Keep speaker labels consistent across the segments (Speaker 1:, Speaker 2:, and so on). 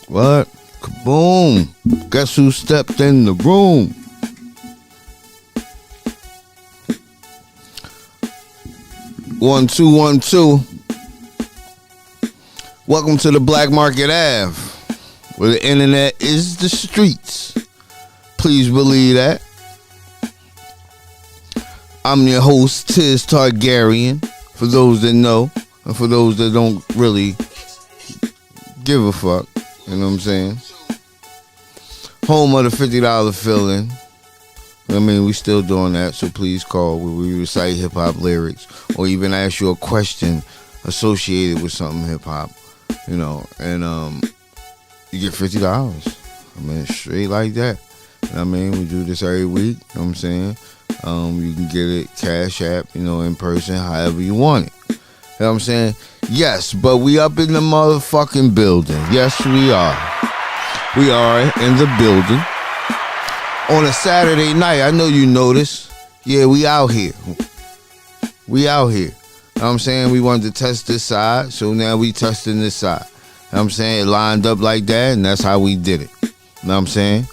Speaker 1: What? Kaboom. Guess who stepped in the room? One, two, 1, 2. Welcome to the Black Market Ave, where the internet is the streets. Please believe that. I'm your host, Tiz Targaryen, for those that know, and for those that don't really give a fuck. You know what I'm saying? Home of the $50 fill-in. I mean, we still doing that, so please call where we recite hip-hop lyrics or even ask you a question associated with something hip-hop, you know, and you get $50. I mean, straight like that. You know what I mean? We do this every week, you know what I'm saying? You can get it Cash App, you know, in person, however you want it. You know what I'm saying? Yes, but we up in the motherfucking building. Yes, we are. We are in the building. On a Saturday night, I know you noticed. Yeah, we out here. We out here. You know what I'm saying? We wanted to test this side, so now we testing this side. You know what I'm saying? It lined up like that, and that's how we did it. You know what I'm saying?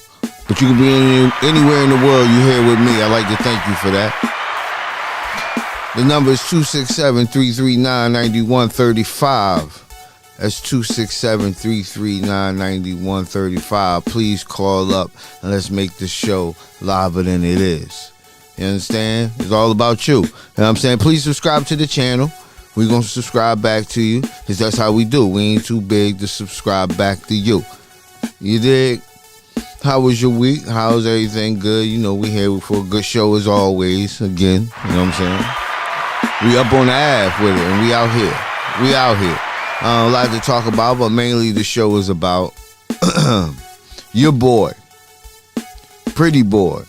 Speaker 1: But you can be anywhere in the world. You here with me. I'd like to thank you for that. The number is 267-339-9135. That's 267-339-9135. Please call up and let's make the show liver than it is. You understand? It's all about you. You know what I'm saying? Please subscribe to the channel. We're going to subscribe back to you because that's how we do. We ain't too big to subscribe back to you. You dig? How was your week? How's everything good? You know, we here for a good show as always. Again, you know what I'm saying? We up on the Ave with it, and we out here. We out here. A lot to talk about, but mainly the show is about your boy, pretty boy,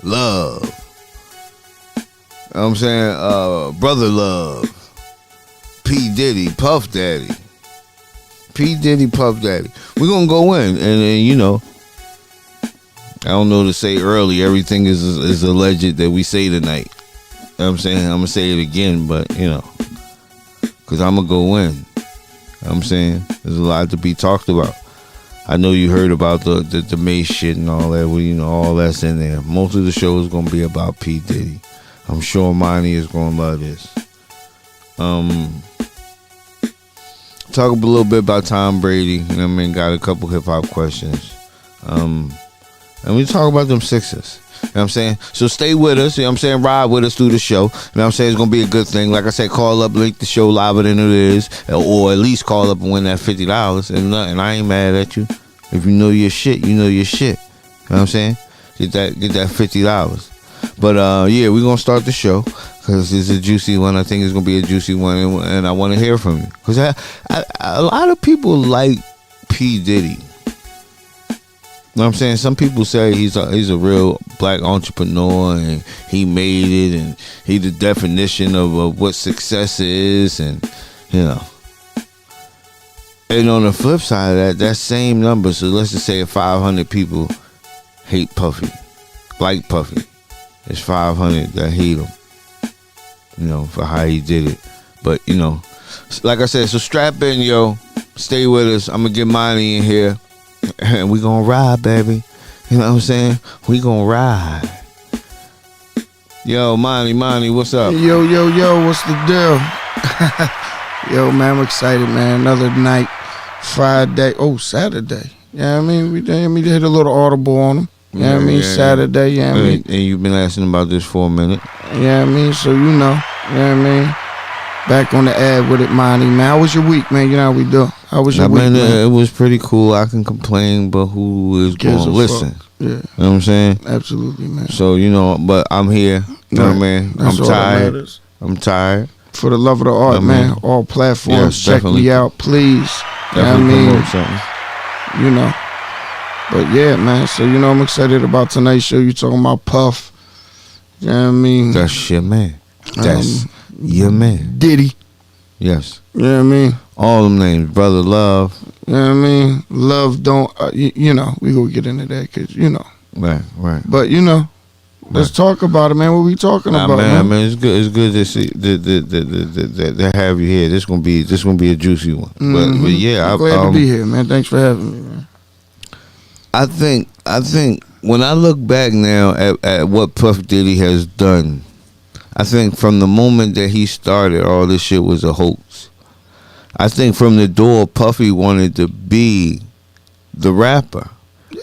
Speaker 1: Love. You know what I'm saying? Brother Love, P.Diddy, Puff Daddy. P.Diddy, Puff Daddy. We're going to go in, and you know, I don't know to say early. Everything is alleged that we say tonight. You know what I'm saying? I'm going to say it again, but, you know, because I'm going to go in. You know what I'm saying? There's a lot to be talked about. I know you heard about the Mace shit and all that. Well, you know, all that's in there. Most of the show is going to be about P. Diddy. I'm sure Monty is going to love this. Talk a little bit about Tom Brady. You know what I mean? Got a couple hip-hop questions. And we talk about them Sixers. You know what I'm saying? So stay with us. You know what I'm saying? Ride with us through the show. You know what I'm saying? It's going to be a good thing. Like I said, call up, link the show live than it is. Or at least call up and win that $50. And I ain't mad at you. If you know your shit, you know your shit. You know what I'm saying? Get that $50. But yeah, we're going to start the show. Because it's a juicy one. I think it's going to be a juicy one. And I want to hear from you. Because a lot of people like P. Diddy. You know what I'm saying? Some people say he's a real black entrepreneur and he made it and he the definition of what success is, and you know. And on the flip side of that same number, so let's just say 500 people hate Puffy, like Puffy. It's 500 that hate him, you know, for how he did it. But, you know, like I said, so strap in, yo. Stay with us. I'm going to get Monty in here. And we gonna ride, baby. You know what I'm saying? We gonna ride. Yo, Monty, what's up?
Speaker 2: Yo, what's the deal? Yo, man, I'm excited, man. Another night, Friday. Oh, Saturday. Yeah, I mean, we hit a little audible on them. Yeah, I mean, Saturday. Yeah, I mean,
Speaker 1: and you've been asking about this for a minute.
Speaker 2: Yeah, I mean, so you know. Yeah, I mean, back on the ad with it, Monty, man. How was your week, man? You know how we do. How was your week, man?
Speaker 1: It was pretty cool. I can complain, but who is going to listen?
Speaker 2: Yeah.
Speaker 1: You know what I'm saying?
Speaker 2: Absolutely, man.
Speaker 1: So, you know, but I'm here. You know what I mean? I'm tired. I'm tired.
Speaker 2: For the love of the art, man. All platforms. Check me out, please.
Speaker 1: Definitely promote something.
Speaker 2: You know. But yeah, man. So, you know, I'm excited about tonight's show. You talking about Puff. You know what I mean?
Speaker 1: That's your man. That's your man.
Speaker 2: Diddy.
Speaker 1: Yes.
Speaker 2: You know what I mean?
Speaker 1: All them names. Brother Love.
Speaker 2: You know what I mean? Love don't, you know, we gonna get into that because, you know.
Speaker 1: Right.
Speaker 2: But, you know, Let's talk about it, man. What we talking about,
Speaker 1: man? It's good. It's good to see to have you here. This gonna be a juicy one. But yeah,
Speaker 2: I'm glad to be here, man. Thanks for having me, man.
Speaker 1: I think when I look back now at what Puff Diddy has done, I think from the moment that he started, all this shit was a hoax. I think from the door, Puffy wanted to be the rapper.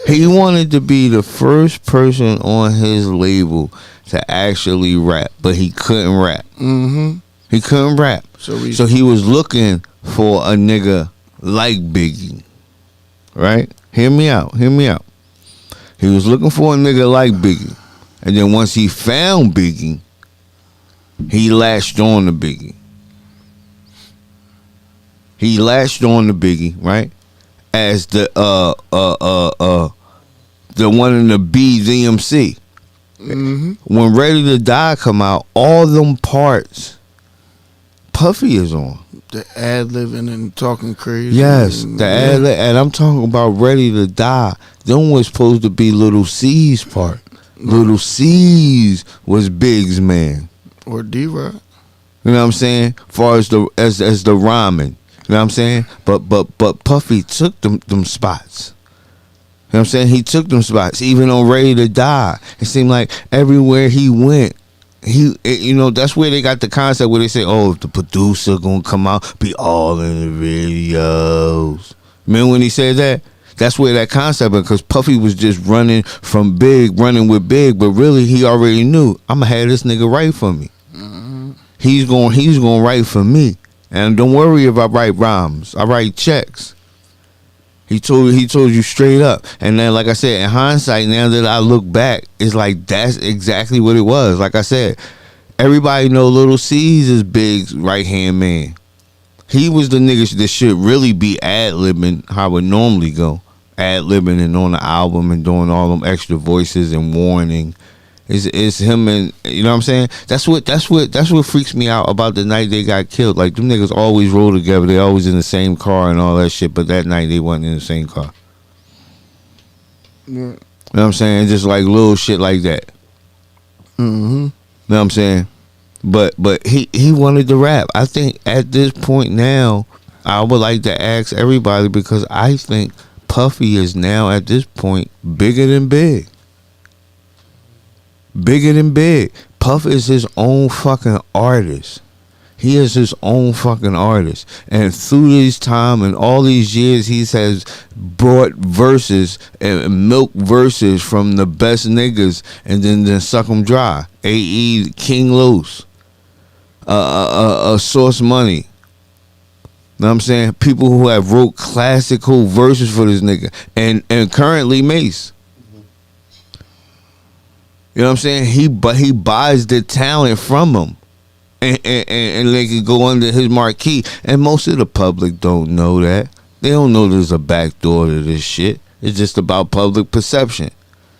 Speaker 1: He wanted to be the first person on his label to actually rap, but he couldn't rap. He couldn't rap. So he was looking for a nigga like Biggie. Right? Hear me out. He was looking for a nigga like Biggie. And then once he found Biggie, he latched on to Biggie. Right? As the one in the BZMC. When Ready to Die come out, all them parts Puffy is on.
Speaker 2: The ad-libbing and talking crazy.
Speaker 1: Yes, the ad-lib, and I'm talking about Ready to Die. Them was supposed to be Little C's part. Little C's was Big's man.
Speaker 2: Or D-Rock.
Speaker 1: You know what I'm saying? As far as the rhyming. You know what I'm saying? But Puffy took them spots. You know what I'm saying? He took them spots. Even on Ready to Die, it seemed like everywhere he went, that's where they got the concept where they say, oh, if the producer gonna come out, be all in the videos. Remember when he said that? That's where that concept, because Puffy was just running with Big, but really he already knew, I'm gonna have this nigga write for me. He's gonna write for me. And don't worry if I write rhymes. I write checks. He told you straight up. And then, like I said, in hindsight, now that I look back, it's like that's exactly what it was. Like I said, everybody know Little C's is Big's right-hand man. He was the nigga that should really be ad-libbing how it normally go. Ad-libbing and on the album and doing all them extra voices and warning. It's him, and you know what I'm saying? That's what freaks me out about the night they got killed. Like, them niggas always roll together. They always in the same car and all that shit, but that night they wasn't in the same car. Yeah. You know what I'm saying? Just like little shit like that. You know what I'm saying? But he wanted to rap. I think at this point now, I would like to ask everybody, because I think Puffy is now at this point bigger than Big. Bigger than Big. Puff is his own fucking artist. He is his own fucking artist. And through this time and all these years, he has brought verses and milk verses from the best niggas and then suck them dry. A.E. King Los. Source Money. You know what I'm saying? People who have wrote classical verses for this nigga. And currently Mace. You know what I'm saying? He buys the talent from him, and they can go under his marquee. And most of the public don't know that. They don't know there's a back door to this shit. It's just about public perception.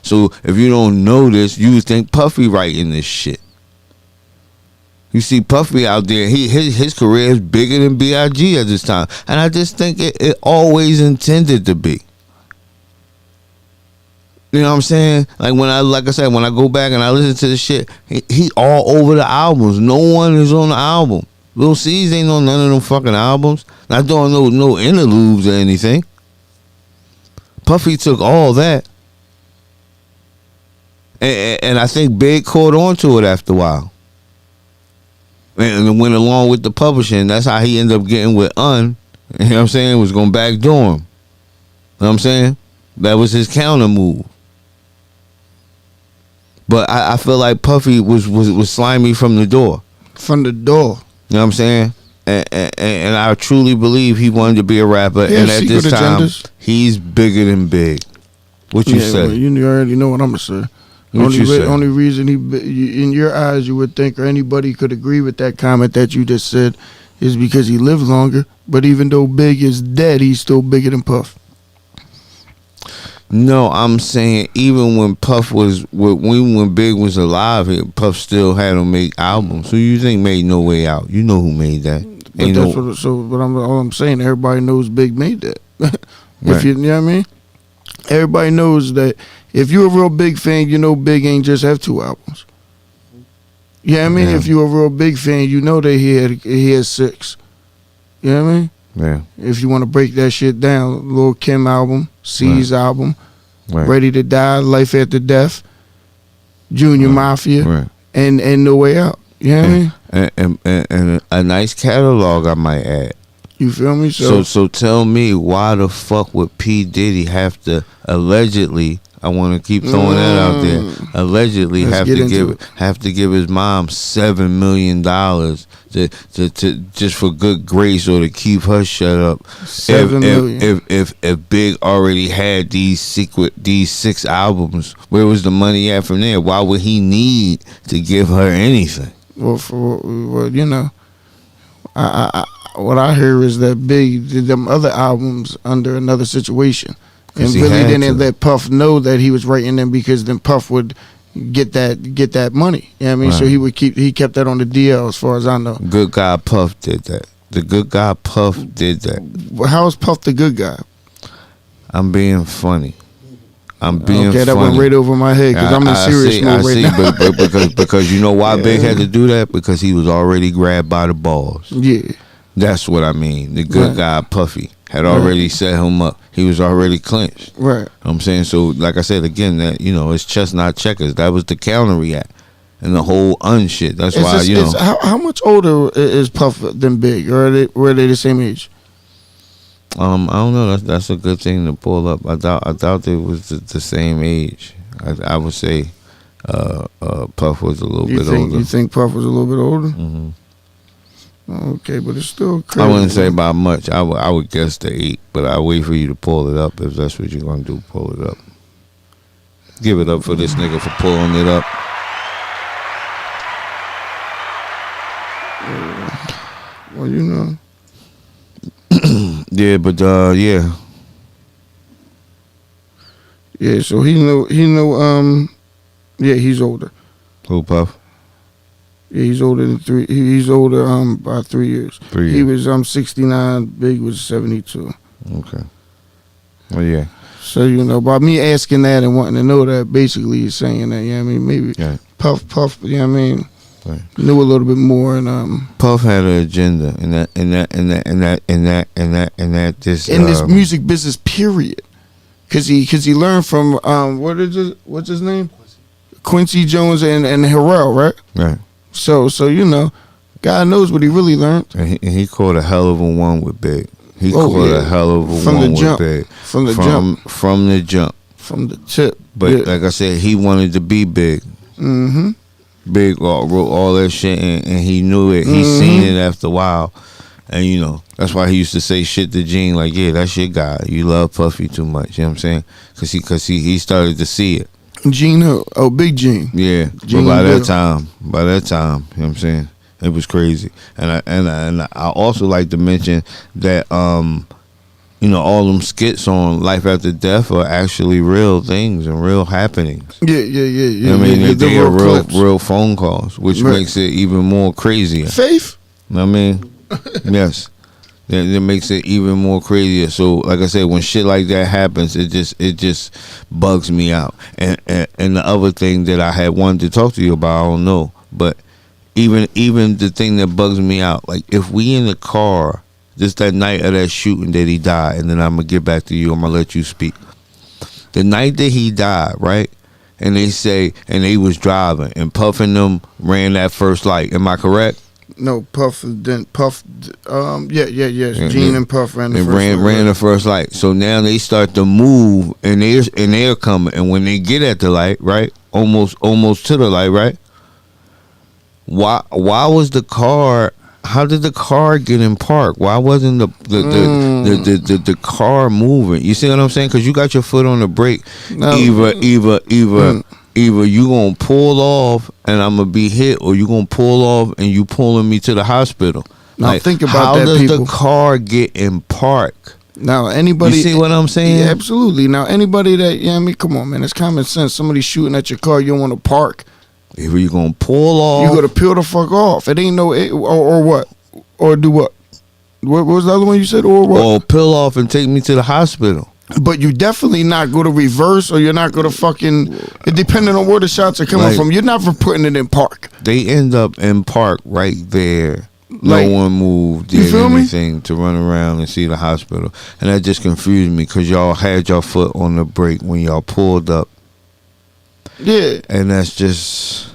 Speaker 1: So if you don't know this, you think Puffy writing this shit. You see Puffy out there, his career is bigger than B.I.G. at this time, and I just think it always intended to be. You know what I'm saying? Like I said, when I go back and I listen to the shit, he all over the albums. No one is on the album. Lil C's ain't on none of them fucking albums. Not doing no interludes or anything. Puffy took all that. And I think Big caught on to it after a while. And went along with the publishing. That's how he ended up getting with Un. You know what I'm saying? Was going back door him. You know what I'm saying? That was his counter move. But I feel like Puffy was slimy from the door.
Speaker 2: From the door.
Speaker 1: You know what I'm saying? And I truly believe he wanted to be a rapper.
Speaker 2: Yeah,
Speaker 1: and at this time, he's bigger than Big. What you say?
Speaker 2: Well, you already know what I'm going to say. Only reason in your eyes you would think, or anybody could agree with that comment that you just said, is because he lived longer. But even though Big is dead, he's still bigger than Puff.
Speaker 1: No, I'm saying even when when Big was alive, Puff still had him make albums. Who you think made No Way Out? You know who made that.
Speaker 2: But all I'm saying, everybody knows Big made that. If you know what I mean? Everybody knows that If you're a real big fan, you know Big ain't just have 2 albums. Yeah, I mean, if you're a real big fan, you know that he had 6. You know what I mean?
Speaker 1: Yeah.
Speaker 2: If you want to break that shit down, Lil' Kim album, C's album, Ready to Die, Life After Death, Junior Mafia, and No Way Out. You know what I mean?
Speaker 1: And a nice catalog, I might add.
Speaker 2: You feel me?
Speaker 1: So tell me, why the fuck would P. Diddy have to allegedly? I want to keep throwing that out there. Allegedly, have to give his mom $7 million to just for good grace, or to keep her shut up. $7 million. If Big already had these 6 albums, where was the money at from there? Why would he need to give her anything?
Speaker 2: Well, you know, I what I hear is that Big did them other albums under another situation. And really didn't let Puff know that he was writing them, because then Puff would get that money. You know what I mean? So he kept that on the DL, as far as I know.
Speaker 1: Good guy Puff did that. The good guy Puff did that.
Speaker 2: How is Puff the good guy?
Speaker 1: I'm being funny.
Speaker 2: Okay, that went right over my head, because I'm in serious mode right now.
Speaker 1: But because you know why Big had to do that? Because he was already grabbed by the balls.
Speaker 2: Yeah.
Speaker 1: That's what I mean. The good guy Puffy had already set him up. He was already clinched.
Speaker 2: Right. You know
Speaker 1: I'm saying, so like I said again, that it's chess not checkers. That was the counter react and the whole shit. That's why
Speaker 2: how much older is Puff than Big, or were they the same age?
Speaker 1: I don't know. That's a good thing to pull up. I doubt it was the same age. I would say Puff was a little bit older.
Speaker 2: You think Puff was a little bit older?
Speaker 1: Mm-hmm.
Speaker 2: Okay, but it's still crazy.
Speaker 1: I wouldn't say by much. I would guess the 8, but I'll wait for you to pull it up. If that's what you're gonna do, pull it up. Give it up for this nigga for pulling it up.
Speaker 2: Well, you know.
Speaker 1: Yeah, but yeah.
Speaker 2: Yeah, so he know. Yeah, he's older.
Speaker 1: Who, Puff?
Speaker 2: Yeah, he's older than 3. He's older by 3 years.
Speaker 1: 3 years.
Speaker 2: He was 69. Big was 72.
Speaker 1: Okay. Well, yeah.
Speaker 2: So by me asking that and wanting to know that, basically he's saying that. You know what I mean? Maybe Puff. You know what I mean?
Speaker 1: Right.
Speaker 2: Knew a little bit more, and
Speaker 1: Puff had an agenda, in this
Speaker 2: music business, period. Cause he learned from what's his name? Quincy Jones and Harrell, right?
Speaker 1: Right.
Speaker 2: So God knows what he really learned.
Speaker 1: And he caught a hell of a one with Big. He caught a hell of a one with Big. From the jump.
Speaker 2: From the tip.
Speaker 1: But like I said, he wanted to be Big.
Speaker 2: Mm-hmm.
Speaker 1: Big wrote all that shit, and he knew it. He seen it after a while. And that's why he used to say shit to Gene, like, yeah, that's your guy. You love Puffy too much. You know what I'm saying? Cause he started to see it.
Speaker 2: Gene, Big Gene.
Speaker 1: Yeah,
Speaker 2: Gene,
Speaker 1: but by that time, you know what I'm saying, it was crazy. And I also like to mention that all them skits on Life After Death are actually real things and real happenings.
Speaker 2: Yeah.
Speaker 1: I mean, they are real phone calls, which makes it even more crazier.
Speaker 2: Faith.
Speaker 1: You know what I mean? Yes. It makes it even more crazier. So, like I said, when shit like that happens, it just bugs me out. And the other thing that I had wanted to talk to you about, I don't know, but even the thing that bugs me out, like if we in the car, just that night of that shooting that he died, and then I'm gonna get back to you. I'm gonna let you speak. The night that he died, right? And they was driving, and Puff and them ran that first light. Am I correct?
Speaker 2: No, Puff didn't. Puff, yes. Gene and Puff ran the first light.
Speaker 1: Ran the first light. So now they start to move, and they're coming. And when they get at the light, right, almost to the light, right? Why was the car? How did the car get in park? Why wasn't the car moving? You see what I'm saying? Because you got your foot on the brake. Either you gonna pull off and I'm gonna be hit, or you gonna pull off and you pulling me to the hospital.
Speaker 2: Now think about
Speaker 1: that.
Speaker 2: How
Speaker 1: does the car get in park?
Speaker 2: Now anybody,
Speaker 1: you see what I'm saying?
Speaker 2: Yeah, absolutely. Now anybody that come on, man, it's common sense. Somebody shooting at your car, you don't want to park.
Speaker 1: Either you gonna pull off,
Speaker 2: you gotta peel the fuck off. It ain't or what, or do what? What was the other one you said? Or what?
Speaker 1: Or peel off and take me to the hospital.
Speaker 2: But you definitely not go to reverse, or you're not going to fucking, depending on where the shots are coming from, you're never putting it in park.
Speaker 1: They end up in park right there.
Speaker 2: Like,
Speaker 1: no one moved, did anything to run around and see the hospital. And that just confused me because y'all had your foot on the brake when y'all pulled up.
Speaker 2: Yeah.
Speaker 1: And that's just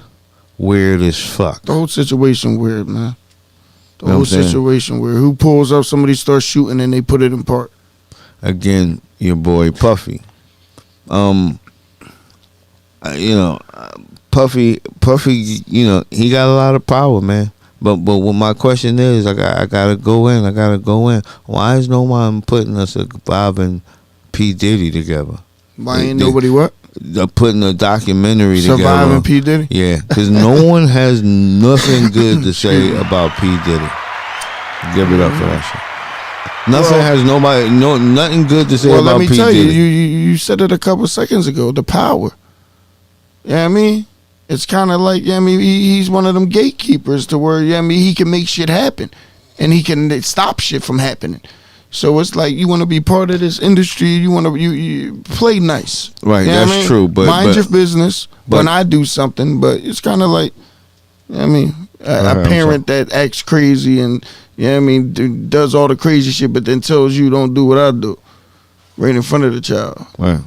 Speaker 1: weird as fuck.
Speaker 2: The whole situation weird, man. The whole situation weird. Who pulls up, somebody starts shooting, and they put it in park.
Speaker 1: Again, your boy Puffy. Puffy, you know, he got a lot of power, man. But what my question is, I gotta go in. Why is no one putting us Bob and P.Diddy together?
Speaker 2: Why ain't nobody what?
Speaker 1: They're putting a documentary together.
Speaker 2: Surviving P.Diddy?
Speaker 1: Yeah, because no one has nothing good to say about P.Diddy. Give it up for that shit. Nothing good to say about P. Diddy. Well, let me tell you,
Speaker 2: you said it a couple seconds ago, the power. You know what I mean? It's kind of like, he's one of them gatekeepers to where, he can make shit happen. And he can stop shit from happening. So it's like, you want to be part of this industry, you play nice.
Speaker 1: Right, that's true. But
Speaker 2: mind your business when I do something, but it's kind of like, a parent that acts crazy and, does all the crazy shit, but then tells you don't do what I do right in front of the child.
Speaker 1: Right.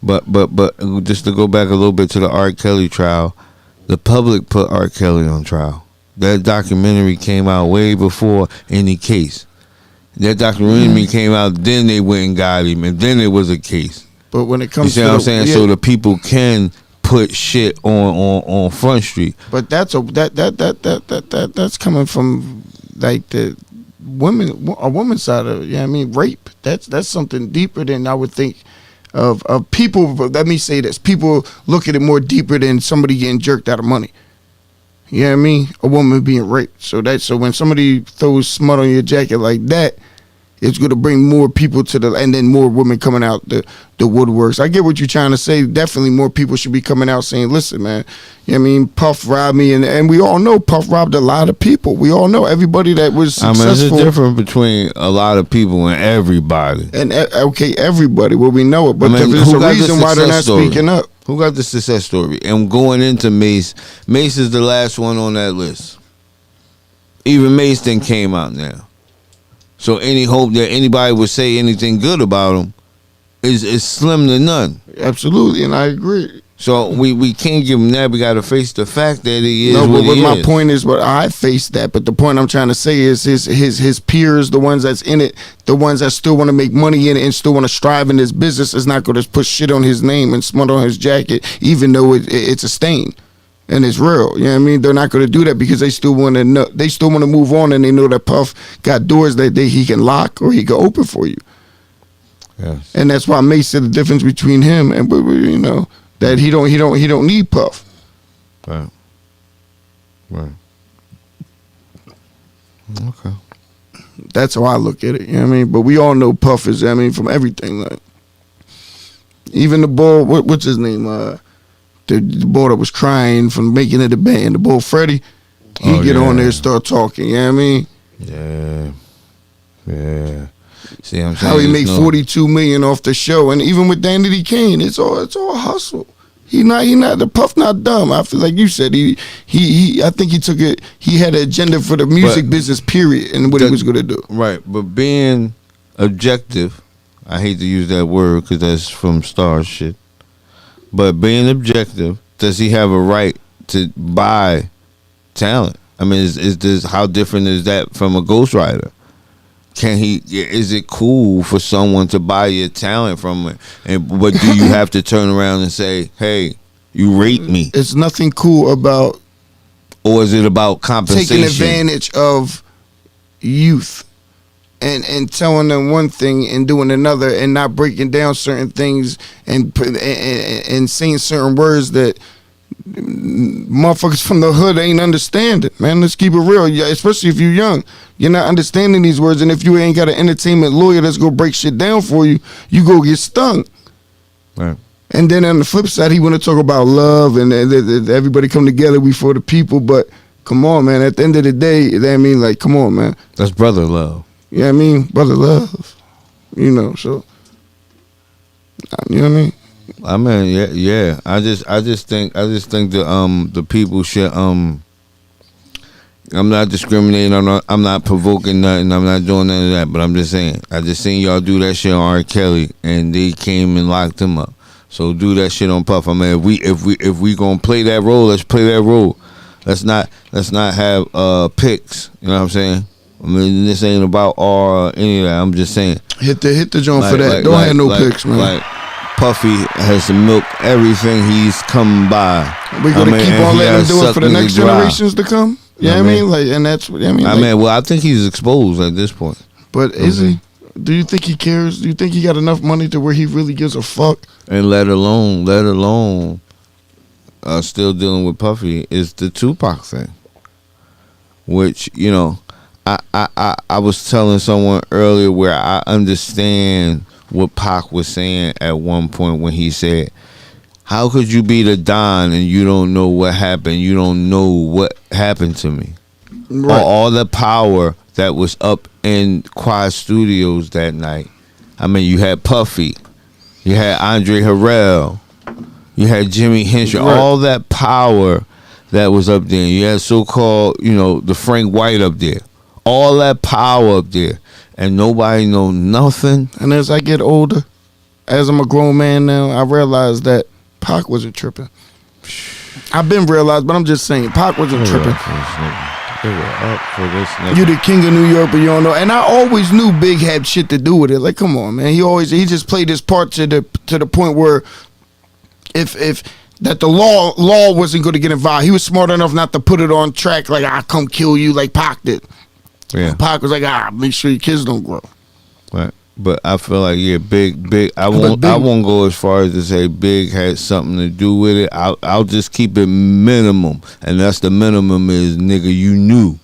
Speaker 1: But just to go back a little bit to the R. Kelly trial, the public put R. Kelly on trial. That documentary came out way before any case. That documentary came out, then they went and got him, and then it was a case.
Speaker 2: But when it comes
Speaker 1: to what I'm saying? Yeah. So the people can put shit on Front Street.
Speaker 2: But that's coming from like a woman's side of it. Rape. That's something deeper than I would think of people. Let me say this: people look at it more deeper than somebody getting jerked out of money. You know what I mean? A woman being raped. So when somebody throws smut on your jacket like that, it's going to bring more people and then more women coming out the woodworks. I get what you're trying to say. Definitely more people should be coming out saying, listen, man, you know what I mean? Puff robbed me, and we all know Puff robbed a lot of people. We all know everybody that was successful.
Speaker 1: There's a difference between a lot of people and everybody.
Speaker 2: And everybody, well, we know it, but there's a reason why they're not speaking up.
Speaker 1: Who got the success story? And going into Mace is the last one on that list. Even Mace then came out now. So any hope that anybody would say anything good about him is slim to none.
Speaker 2: Absolutely, and I agree.
Speaker 1: So we can't give him that. We got to face the fact that he is what he is.
Speaker 2: My point is, I face that. But the point I'm trying to say is his peers, the ones that's in it, the ones that still want to make money in it and still want to strive in this business, is not going to put shit on his name and smut on his jacket, even though it's a stain. And it's real, you know what I mean? They're not going to do that because they still want to know. They still want to move on, and they know that Puff got doors that he can lock or he can open for you.
Speaker 1: Yes.
Speaker 2: And that's why Mace said the difference between him and that he don't need Puff.
Speaker 1: Right. Okay.
Speaker 2: That's how I look at it. You know what I mean? But we all know Puff is. From everything, like even the bull. What's his name? The boy that was crying from making it a band, the boy Freddie, he get on there and start talking, you know what I mean?
Speaker 1: Yeah. See, I'm saying
Speaker 2: how he make $42 million off the show, and even with Danny Kane, it's all hustle. He not the Puff not dumb. I feel like you said I think he took it. He had an agenda for the music business, period, and what he was gonna do.
Speaker 1: Right, but being objective, I hate to use that word because that's from Star shit. But being objective, does he have a right to buy talent? I mean, is this, how different is that from a ghostwriter? Is it cool for someone to buy your talent from it? But do you have to turn around and say, hey, you rape me?
Speaker 2: It's nothing cool about.
Speaker 1: Or is it about compensation?
Speaker 2: Taking advantage of youth. And telling them one thing and doing another, and not breaking down certain things and saying certain words that motherfuckers from the hood ain't understanding. Man, let's keep it real. Especially if you're young, you're not understanding these words, and if you ain't got an entertainment lawyer that's gonna break shit down for you, you go get stung.
Speaker 1: Right.
Speaker 2: And then on the flip side, he want to talk about love and everybody come together, we for the people. But come on, man. At the end of the day, come on, man.
Speaker 1: That's brother love.
Speaker 2: You know what I mean? Brother love. So You know what I mean?
Speaker 1: I mean, yeah. I just think the people should I'm not discriminating. I'm not provoking nothing. I'm not doing none of that. But I'm just saying. I just seen y'all do that shit on R. Kelly, and they came and locked him up. So do that shit on Puff. I mean, if we gonna play that role, let's play that role. Let's not have picks. You know what I'm saying? I mean, this ain't about R or any of that. I'm just saying.
Speaker 2: Hit the joint for that. Don't have no picks, man.
Speaker 1: Like Puffy has to milk everything he's come by.
Speaker 2: We gonna keep on letting him do it for the next generations to come. You know what I mean? Like, and that's what I mean.
Speaker 1: Well, I think he's exposed at this point.
Speaker 2: But is he? Do you think he cares? Do you think he got enough money to where he really gives a fuck?
Speaker 1: And let alone, still dealing with Puffy is the Tupac thing, which I was telling someone earlier where I understand what Pac was saying at one point when he said, how could you be the Don and you don't know what happened? You don't know what happened to me. Right. All the power that was up in Quad Studios that night. I mean, you had Puffy, you had Andre Harrell, you had Jimi Hendrix, right. All that power that was up there. You had so-called, the Frank White up there. All that power up there. And nobody know nothing.
Speaker 2: And as I get older, as I'm a grown man now, I realize that Pac wasn't tripping. I've been realized, but I'm just saying, Pac wasn't tripping.
Speaker 1: They were up for this nigga.
Speaker 2: You the king of New York, but you don't know. And I always knew Big had shit to do with it. Like, come on, man. He just played his part to the point where if that the law wasn't going to get involved, he was smart enough not to put it on track like, I come kill you like Pac did.
Speaker 1: Yeah.
Speaker 2: Pac was like, make sure your kids don't grow.
Speaker 1: Right. But I feel like Big. I won't go as far as to say Big had something to do with it. I'll just keep it minimum, and that's the minimum is nigga you knew.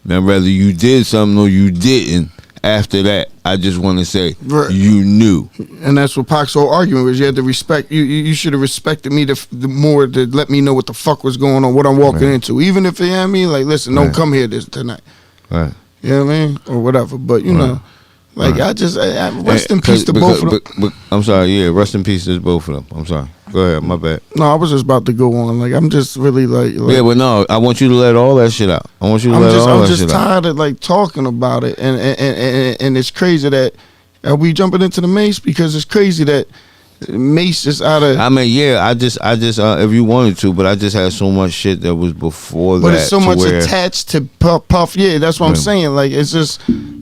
Speaker 1: Now whether you did something or you didn't. After that, I just want to say you knew, and
Speaker 2: that's what Pac's whole argument was. You had to respect. You should have respected me the more to let me know what the fuck was going on, what I'm walking into. Even if you know what I mean, like, listen, don't come here tonight.
Speaker 1: Right.
Speaker 2: You know what I mean, or whatever. But you know. Like, I rest in peace to both of them.
Speaker 1: But I'm sorry, yeah, rest in peace to both of them. I'm sorry. Go ahead, my bad.
Speaker 2: No, I was just about to go on. Like, I'm just really like
Speaker 1: yeah, but no, I want you to let all that shit out. I'm just
Speaker 2: tired of like talking about it, and it's crazy that are we jumping into the Mace because it's crazy that Mace is out of.
Speaker 1: I mean, yeah, I just if you wanted to, but I just had so much shit that was before that.
Speaker 2: But it's so much attached to Puff. Yeah, that's what I'm saying. Like, it's just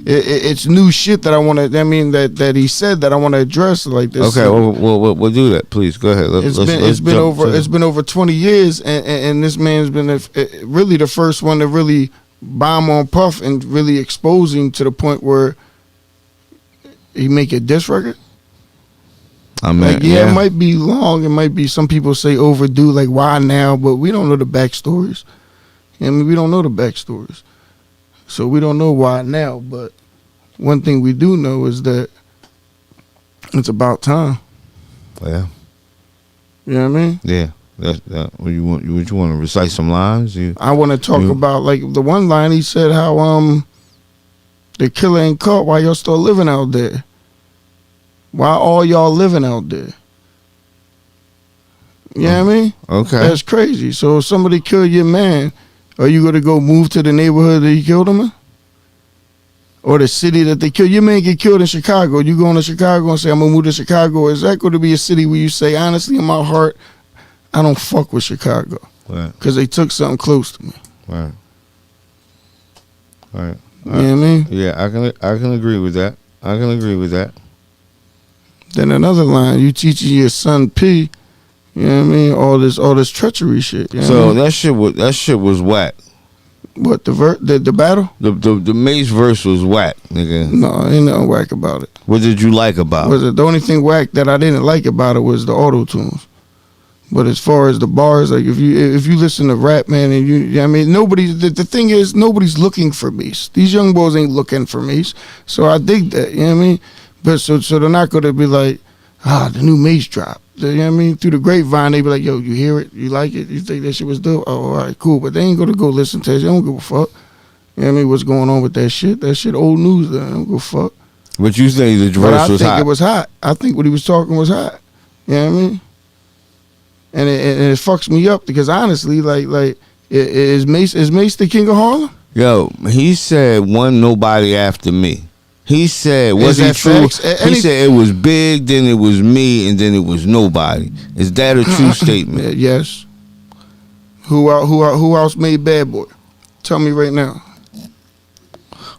Speaker 2: it's new shit that I want to. I mean, that he said that I want to address like this.
Speaker 1: Okay, we'll do that. Please go ahead.
Speaker 2: It's been over 20 years, and this man's been really the first one to really bomb on Puff and really expose him to the point where he make a diss record.
Speaker 1: I mean,
Speaker 2: like, it might be long. It might be, some people say overdue, like, why now? But we don't know the backstories. I mean, we don't know the backstories. So we don't know why now. But one thing we do know is that it's about time.
Speaker 1: Yeah.
Speaker 2: You know what I mean?
Speaker 1: Yeah. That's what you want to recite some lines?
Speaker 2: I want to talk about, like, the one line he said, how the killer ain't caught while y'all still living out there. Why all y'all living out there? You know what I mean?
Speaker 1: Okay.
Speaker 2: That's crazy. So if somebody kill your man, are you going to go move to the neighborhood that he killed him in? Or the city that they killed? Your man get killed in Chicago. You going to Chicago and say, I'm going to move to Chicago. Is that going to be a city where you say, honestly, in my heart, I don't fuck with Chicago?
Speaker 1: Right.
Speaker 2: Because they took something close to me.
Speaker 1: Right. Right.
Speaker 2: You know what I mean?
Speaker 1: Yeah, I can agree with that. I can agree with that.
Speaker 2: Then another line, you teaching your son P, you know what I mean? All this treachery shit. You know
Speaker 1: so
Speaker 2: what I
Speaker 1: mean? that shit was whack.
Speaker 2: What, the battle?
Speaker 1: The Mace verse was whack, nigga.
Speaker 2: No, ain't nothing whack about it.
Speaker 1: What did you like about it?
Speaker 2: The only thing whack that I didn't like about it was the auto tunes. But as far as the bars, like if you listen to rap, man, and I mean, the thing is, nobody's looking for Mace. These young boys ain't looking for Mace. So I dig that, you know what I mean? But so they're not going to be like, the new Mace drop. You know what I mean? Through the grapevine, they be like, yo, you hear it? You like it? You think that shit was dope? Oh, all right, cool. But they ain't going to go listen to it. They don't give a fuck. You know what I mean? What's going on with that shit? That shit old news. They don't give a fuck.
Speaker 1: But you say the
Speaker 2: But
Speaker 1: verse
Speaker 2: I
Speaker 1: was
Speaker 2: think
Speaker 1: hot.
Speaker 2: it was hot. I think what he was talking was hot. You know what I mean? And it fucks me up because honestly, is Mace the king of Harlem?
Speaker 1: Yo, he said one nobody after me. He said, was he true? He said it was big, then it was me, and then it was nobody. Is that a true statement?
Speaker 2: Yes. Who else made Bad Boy? Tell me right now.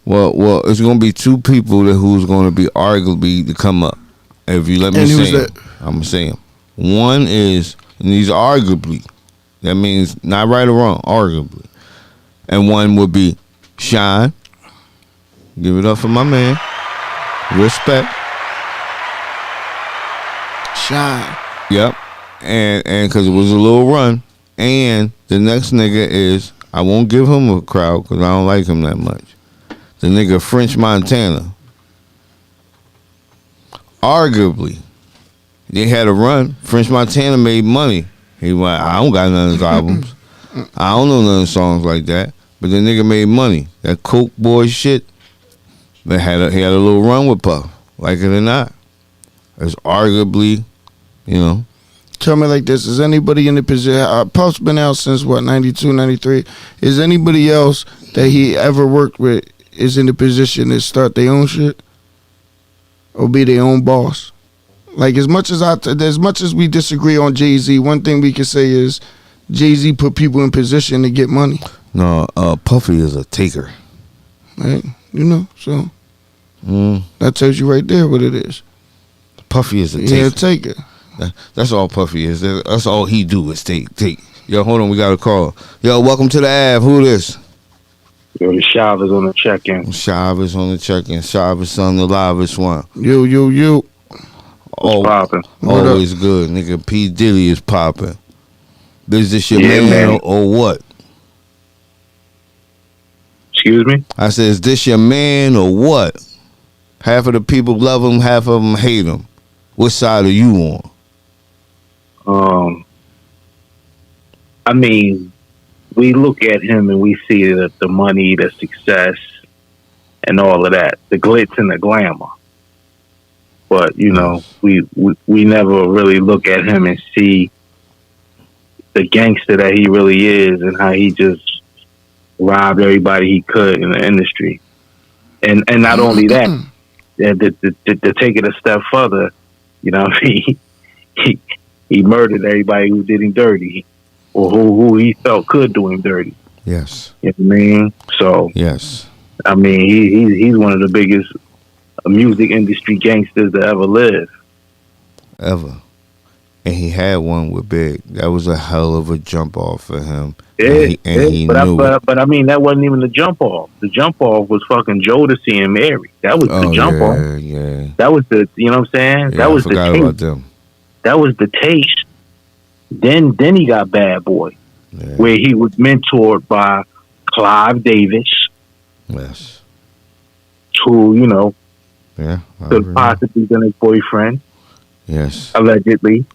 Speaker 1: Well, it's gonna be two people who's gonna be arguably to come up. If you let me say them, I'm gonna say them. One is, and these are arguably. That means not right or wrong, arguably. And one would be Shine. Give it up for my man. Respect.
Speaker 2: Shine.
Speaker 1: Yep. And because it was a little run. And the next nigga is, I won't give him a crowd because I don't like him that much. The nigga French Montana. Arguably, they had a run. French Montana made money. He went, I don't got none of his albums. I don't know none of the songs like that. But the nigga made money. That Coke boy shit. He had a little run with Puff. Like it or not. It's arguably, you know.
Speaker 2: Tell me like this. Is anybody in the position? Puff's been out since what, 92, 93? Is anybody else that he ever worked with is in the position to start their own shit? Or be their own boss? Like as much as we disagree on Jay-Z, one thing we can say is Jay-Z put people in position to get money.
Speaker 1: No, Puffy is a taker.
Speaker 2: Right? You know, so that tells you right there what it is.
Speaker 1: Puffy is a taker.
Speaker 2: Yeah, a taker.
Speaker 1: That's all Puffy is. That's all he do is take. Yo, hold on, we got a call. Yo, welcome to the Ave. Who this?
Speaker 3: Yo, the Shav is on the check-in.
Speaker 1: Shav is on the check-in. Shav is on the livest one.
Speaker 2: You.
Speaker 3: What's popping?
Speaker 1: Always good. Nigga, P.Diddy is popping. Is this your man or what?
Speaker 3: Excuse me?
Speaker 1: I said, is this your man or what? Half of the people love him, half of them hate him. What side are you
Speaker 3: on? I mean, we look at him and we see the money, the success, and all of that, the glitz and the glamour. But you know, we never really look at him and see the gangster that he really is and how he just robbed everybody he could in the industry. And not only that, to take it a step further, you know, he murdered everybody who did him dirty, or who he felt could do him dirty.
Speaker 1: Yes.
Speaker 3: You know what I mean? So
Speaker 1: yes.
Speaker 3: I mean, he's one of the biggest music industry gangsters to ever live.
Speaker 1: Ever. And he had one with Big. That was a hell of a jump off for him.
Speaker 3: He
Speaker 1: knew
Speaker 3: but I mean, that wasn't even the jump off. The jump off was fucking Jodeci and Mary. That was the jump off.
Speaker 1: Yeah.
Speaker 3: That was the, you know what I'm saying?
Speaker 1: Yeah,
Speaker 3: that was
Speaker 1: I forgot
Speaker 3: the taste.
Speaker 1: about them.
Speaker 3: That was the taste. Then he got Bad Boy, where he was mentored by Clive Davis.
Speaker 1: Yes.
Speaker 3: Who, you know,
Speaker 1: yeah,
Speaker 3: could possibly been his boyfriend.
Speaker 1: Yes.
Speaker 3: Allegedly.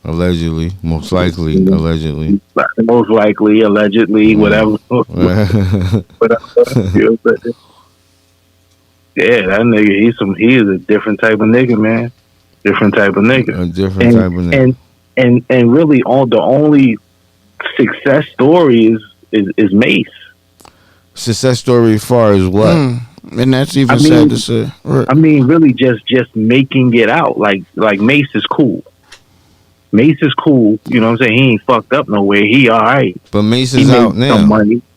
Speaker 1: Most likely, allegedly.
Speaker 3: Most likely, allegedly, whatever. Yeah, that nigga, he is a different type of nigga, man. Different type of nigga.
Speaker 1: A different type of nigga.
Speaker 3: And really, the only success story is Mace.
Speaker 1: Success story as far as what?
Speaker 2: And that's even sad to say. Right.
Speaker 3: I mean, really, just making it out. Like Mace is cool. Mace is cool. You know what I'm saying? He ain't fucked up nowhere. He all right.
Speaker 1: But Mace is out now.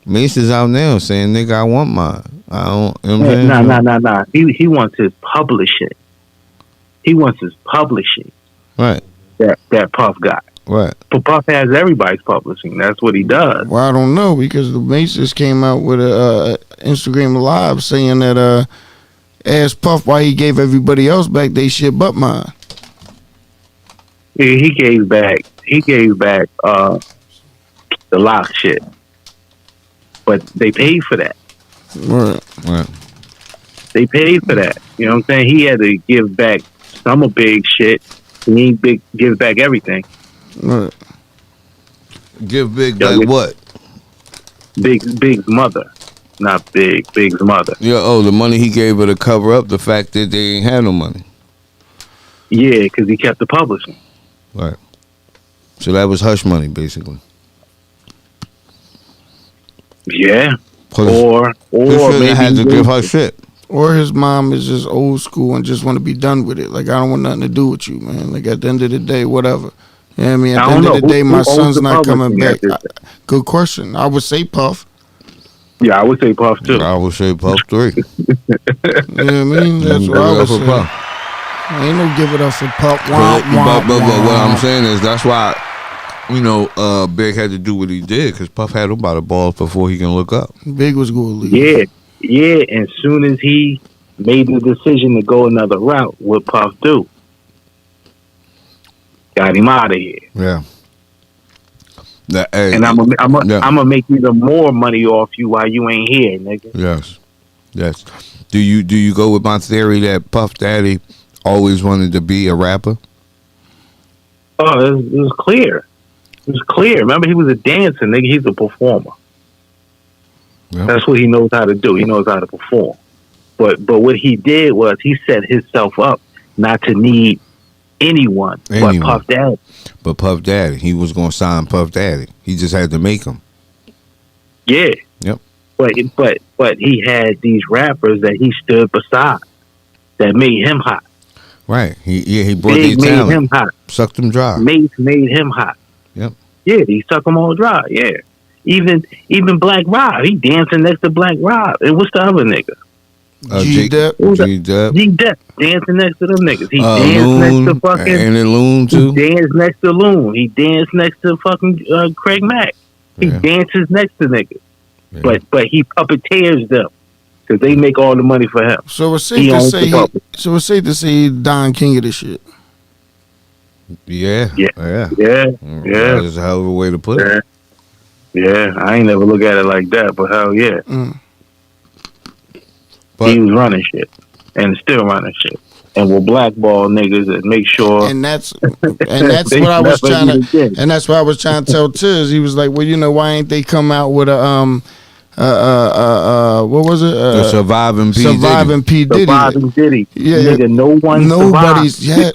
Speaker 1: Mace is out now saying, "Nigga, I want mine. I don't." You know
Speaker 3: Nah. He wants his publishing. He wants his publishing.
Speaker 1: Right.
Speaker 3: That Puff got.
Speaker 1: Right.
Speaker 3: But Puff has everybody's publishing. That's what he does.
Speaker 2: Well, I don't know, because the Maces came out with a Instagram Live saying that asked Puff why he gave everybody else back they shit but mine.
Speaker 3: Yeah, he gave back the lock shit. But they paid for that.
Speaker 2: Right.
Speaker 3: They paid for that. You know what I'm saying? He had to give back some of Big shit. He give back everything.
Speaker 2: Right.
Speaker 1: Give Big back what?
Speaker 3: Big's mother. not Big. Big's mother.
Speaker 1: Yeah. Oh, the money he gave her to cover up the fact that they ain't had no money.
Speaker 3: Yeah, because he kept the publishing.
Speaker 1: Right. So that was hush money, basically.
Speaker 3: Yeah.
Speaker 1: Or
Speaker 3: maybe
Speaker 1: had to give her shit.
Speaker 2: Or his mom is just old school and just want to be done with it. Like, I don't want nothing to do with you, man. Like, at the end of the day, whatever. You know what I mean? At the end of the day, my son's not coming back. Good question. I would say Puff.
Speaker 3: Yeah, I would say Puff, too.
Speaker 1: I would say Puff 3.
Speaker 2: You know what I mean? That's what I would say. Puff. Ain't no give it up for Puff.
Speaker 1: But what I'm saying is that's why, Big had to do what he did, because Puff had him by the balls before he can look up.
Speaker 2: Big was going to leave.
Speaker 3: Yeah, and soon as he made the decision to go another route, what Puff do? Got him out of here.
Speaker 1: Yeah.
Speaker 3: And I'm gonna make even more money off you while you ain't here, nigga.
Speaker 1: Yes. Do you go with my theory that Puff Daddy always wanted to be a rapper?
Speaker 3: Oh, it was clear. It was clear. Remember, he was a dancer, nigga. He's a performer. Yep. That's what he knows how to do. He knows how to perform. But what he did was he set himself up not to need anyone. But Puff Daddy.
Speaker 1: But Puff Daddy, he was going to sign Puff Daddy. He just had to make him.
Speaker 3: Yeah.
Speaker 1: Yep.
Speaker 3: But he had these rappers that he stood beside that made him hot.
Speaker 1: Right. He brought
Speaker 3: Big
Speaker 1: their talent.
Speaker 3: Made him hot.
Speaker 1: Sucked him dry.
Speaker 3: Mace made him hot.
Speaker 1: Yep.
Speaker 3: Yeah, he sucked them all dry. Yeah. Even Black Rob, he dancing next to Black Rob. And what's the other nigga?
Speaker 1: G-Dep.
Speaker 3: G-Dep dancing next to them niggas. He danced next to fucking...
Speaker 1: And then Loon, too.
Speaker 3: He danced next to Loon. He danced next to fucking Craig Mack. He dances next to niggas. Yeah. But he puppeteers them. Because they make all the money for him.
Speaker 2: So it's safe to say he's Don King of this shit.
Speaker 1: Yeah. That's a hell of a way to put it.
Speaker 3: Yeah, I ain't never look at it like that, but hell yeah. But he was running shit and still running shit. And will blackball niggas and make sure.
Speaker 2: And that's what I was trying to. And that's what I was trying to tell Tiz. He was like, well, why ain't they come out with a what was it?
Speaker 1: The Surviving P.
Speaker 2: Surviving P.Diddy.
Speaker 3: Surviving Diddy.
Speaker 2: Yeah.
Speaker 3: Nigga, nobody's.
Speaker 2: Yeah.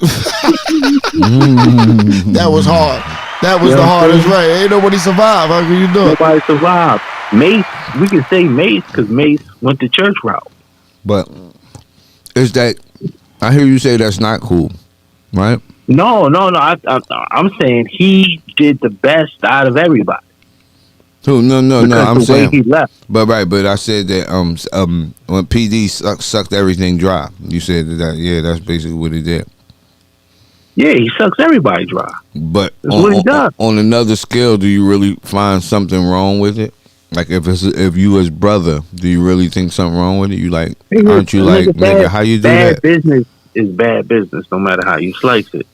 Speaker 2: That was hard. That was the hardest, right? Ain't nobody survived. How can you do it?
Speaker 3: Nobody survived. Mace, we can say Mace because Mace went the church route.
Speaker 1: But is that? I hear you say that's not cool, right?
Speaker 3: No. I'm saying he did the best out of everybody.
Speaker 1: So, no. I'm saying
Speaker 3: he left.
Speaker 1: But I said that when PD sucked everything dry. You said that. Yeah, that's basically what he did.
Speaker 3: Yeah, he sucks everybody dry.
Speaker 1: But
Speaker 3: on
Speaker 1: another scale, do you really find something wrong with it? Like if you as brother, do you really think something wrong with it? You like, aren't you like, nigga, how you do that?
Speaker 3: Bad business is bad business, no matter how you slice it.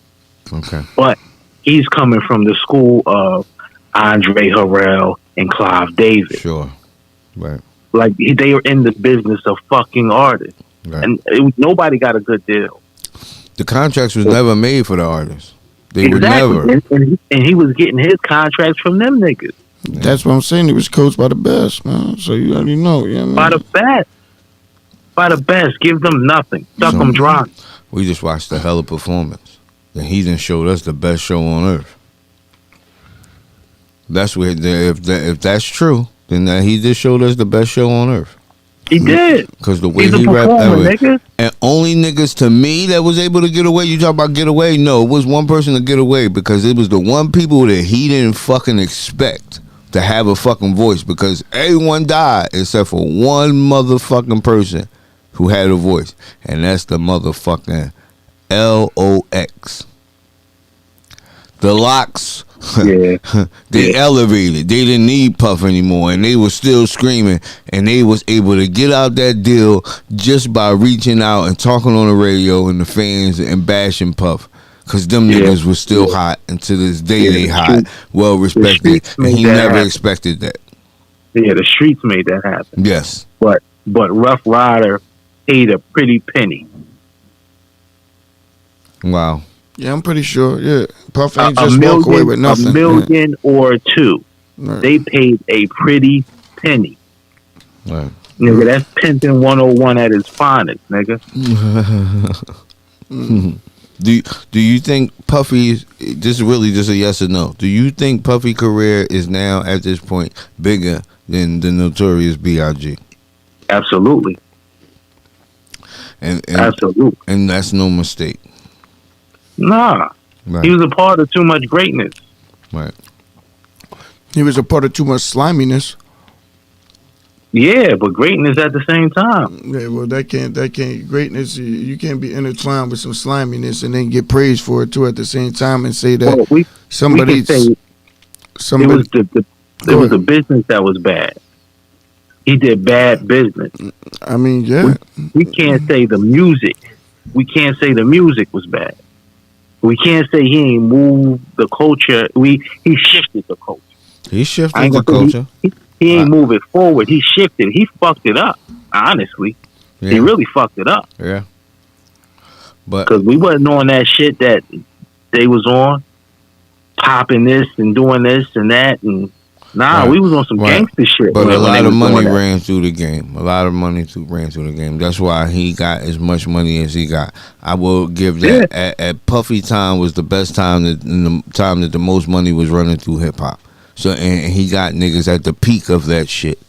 Speaker 1: Okay.
Speaker 3: But he's coming from the school of Andre Harrell and Clive David.
Speaker 1: Sure. Right.
Speaker 3: Like they are in the business of fucking artists, right. And nobody got a good deal.
Speaker 1: The contracts was never made for the artists. They were never.
Speaker 3: And he was getting his contracts from them niggas.
Speaker 2: Yeah. That's what I'm saying. He was coached by the best, man. So you already know. You know what I mean?
Speaker 3: By the best. Give them nothing. Suck them dry.
Speaker 1: We just watched the hella performance. And he done showed us the best show on earth. That's where if that's true, then he just showed us the best show on earth.
Speaker 3: He did.
Speaker 1: Because the way he rapped, and only niggas to me that was able to get away. You talk about get away? No, it was one person to get away because it was the one people that he didn't fucking expect to have a fucking voice because everyone died except for one motherfucking person who had a voice, and that's the motherfucking LOX. The Locks.
Speaker 3: Yeah.
Speaker 1: They elevated. They didn't need Puff anymore, and they were still screaming, and they was able to get out that deal just by reaching out and talking on the radio and the fans and bashing Puff, because them niggas was still hot, and to this day they hot, well respected, and he never expected that.
Speaker 3: Yeah, the streets made that happen.
Speaker 1: Yes,
Speaker 3: but Rough Rider paid a pretty penny.
Speaker 1: Wow.
Speaker 2: Yeah, I'm pretty sure. Yeah, Puff ain't just walk away with nothing.
Speaker 3: $1 million or two. Right. They paid a pretty penny.
Speaker 1: Right.
Speaker 3: Nigga, that's Pimpin' 101 at its finest, nigga.
Speaker 1: Do you think Puffy is this is really just a yes or no? Do you think Puffy career is now at this point bigger than the Notorious B.I.G.?
Speaker 3: Absolutely.
Speaker 1: And
Speaker 3: Absolutely.
Speaker 1: And that's no mistake.
Speaker 3: Nah.
Speaker 1: Right.
Speaker 3: He was a part of too much greatness.
Speaker 1: Right.
Speaker 2: He was a part of too much sliminess.
Speaker 3: Yeah, but greatness at the same time.
Speaker 2: Yeah, well, that can't greatness. You can't be intertwined with some sliminess and then get praised for it too at the same time and say that
Speaker 3: Well,
Speaker 2: somebody.
Speaker 3: it was the business that was bad. He did bad business.
Speaker 2: I mean, yeah.
Speaker 3: We can't say the music. We can't say the music was bad. We can't say he ain't moved the culture. He shifted the culture.
Speaker 1: He shifted the culture.
Speaker 3: He ain't move it forward. He shifted. He fucked it up. Honestly,
Speaker 1: Yeah.
Speaker 3: he really fucked it up.
Speaker 1: Yeah. But
Speaker 3: Because we wasn't on that shit that they was on, popping this and doing this and that, and we was on some gangster shit.
Speaker 1: But a lot of money ran through the game. A lot of money ran through the game. That's why he got as much money as he got. I will give that.
Speaker 3: Yeah.
Speaker 1: At Puffy time was the best time that the most money was running through hip hop. So and he got niggas at the peak of that shit. You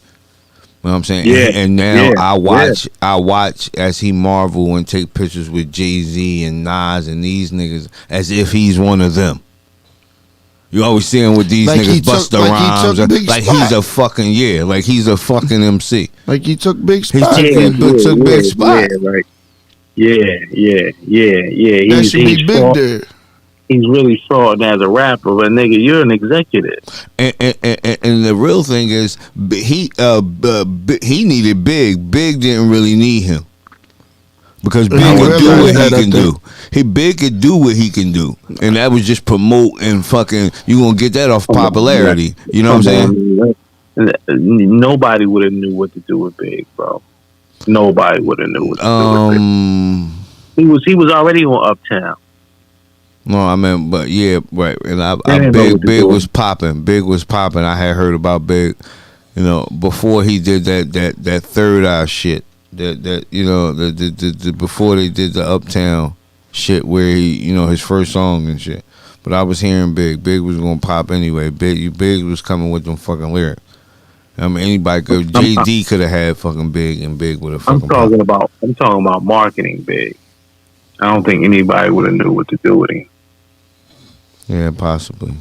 Speaker 1: know what I'm saying?
Speaker 3: Yeah.
Speaker 1: And now I watch as he marvel and take pictures with Jay-Z and Nas and these niggas as if he's one of them. You always see him with these niggas bust the rhymes. Like he's a fucking like he's a fucking MC.
Speaker 2: Like he took big spot.
Speaker 1: He took big spot.
Speaker 3: Yeah, right. Yeah.
Speaker 2: That should be big there.
Speaker 3: He's really fraud as a rapper, but nigga, you're an executive.
Speaker 1: And the real thing is, he needed Big. Big didn't really need him because Big could do what he can do. Big could do what he can do, and that was just promote and fucking. You gonna get that off popularity? You know what I'm saying?
Speaker 3: Nobody would have knew what to do with Big, bro. Nobody would have knew what to do with Big. He was already on Uptown.
Speaker 1: No, I mean, but yeah, right. And Big was popping. Big was popping. I had heard about Big, before he did that Third Eye shit. That before they did the Uptown shit where he, his first song and shit. But I was hearing Big. Big was gonna pop anyway. Big was coming with them fucking lyrics. I mean, anybody could. JD could have had fucking Big, and Big would have fucking.
Speaker 3: I'm talking about marketing Big. I don't think anybody would have knew what to do with him.
Speaker 1: Yeah, possibly.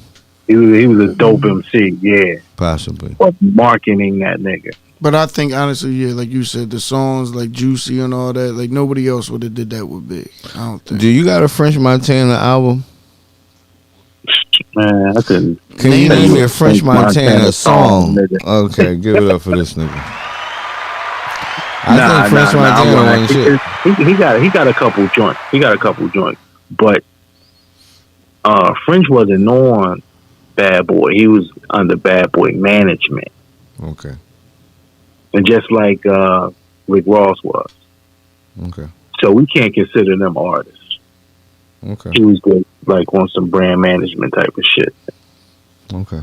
Speaker 3: He was a dope MC, yeah.
Speaker 1: Possibly.
Speaker 3: But marketing that nigga.
Speaker 2: But I think honestly, yeah, like you said, the songs like Juicy and all that, like nobody else would have did that with Big. I don't think.
Speaker 1: Do you got a French Montana album?
Speaker 3: Man, I couldn't.
Speaker 1: Can you name me a French Montana song? Okay, give it up for this nigga. I think French Montana wasn't shit.
Speaker 3: He got a couple joints. But French wasn't on Bad Boy. He was under Bad Boy management.
Speaker 1: Okay.
Speaker 3: And just like Rick Ross was.
Speaker 1: Okay.
Speaker 3: So we can't consider them artists.
Speaker 1: Okay.
Speaker 3: He was good, like on some brand management type of shit.
Speaker 1: Okay.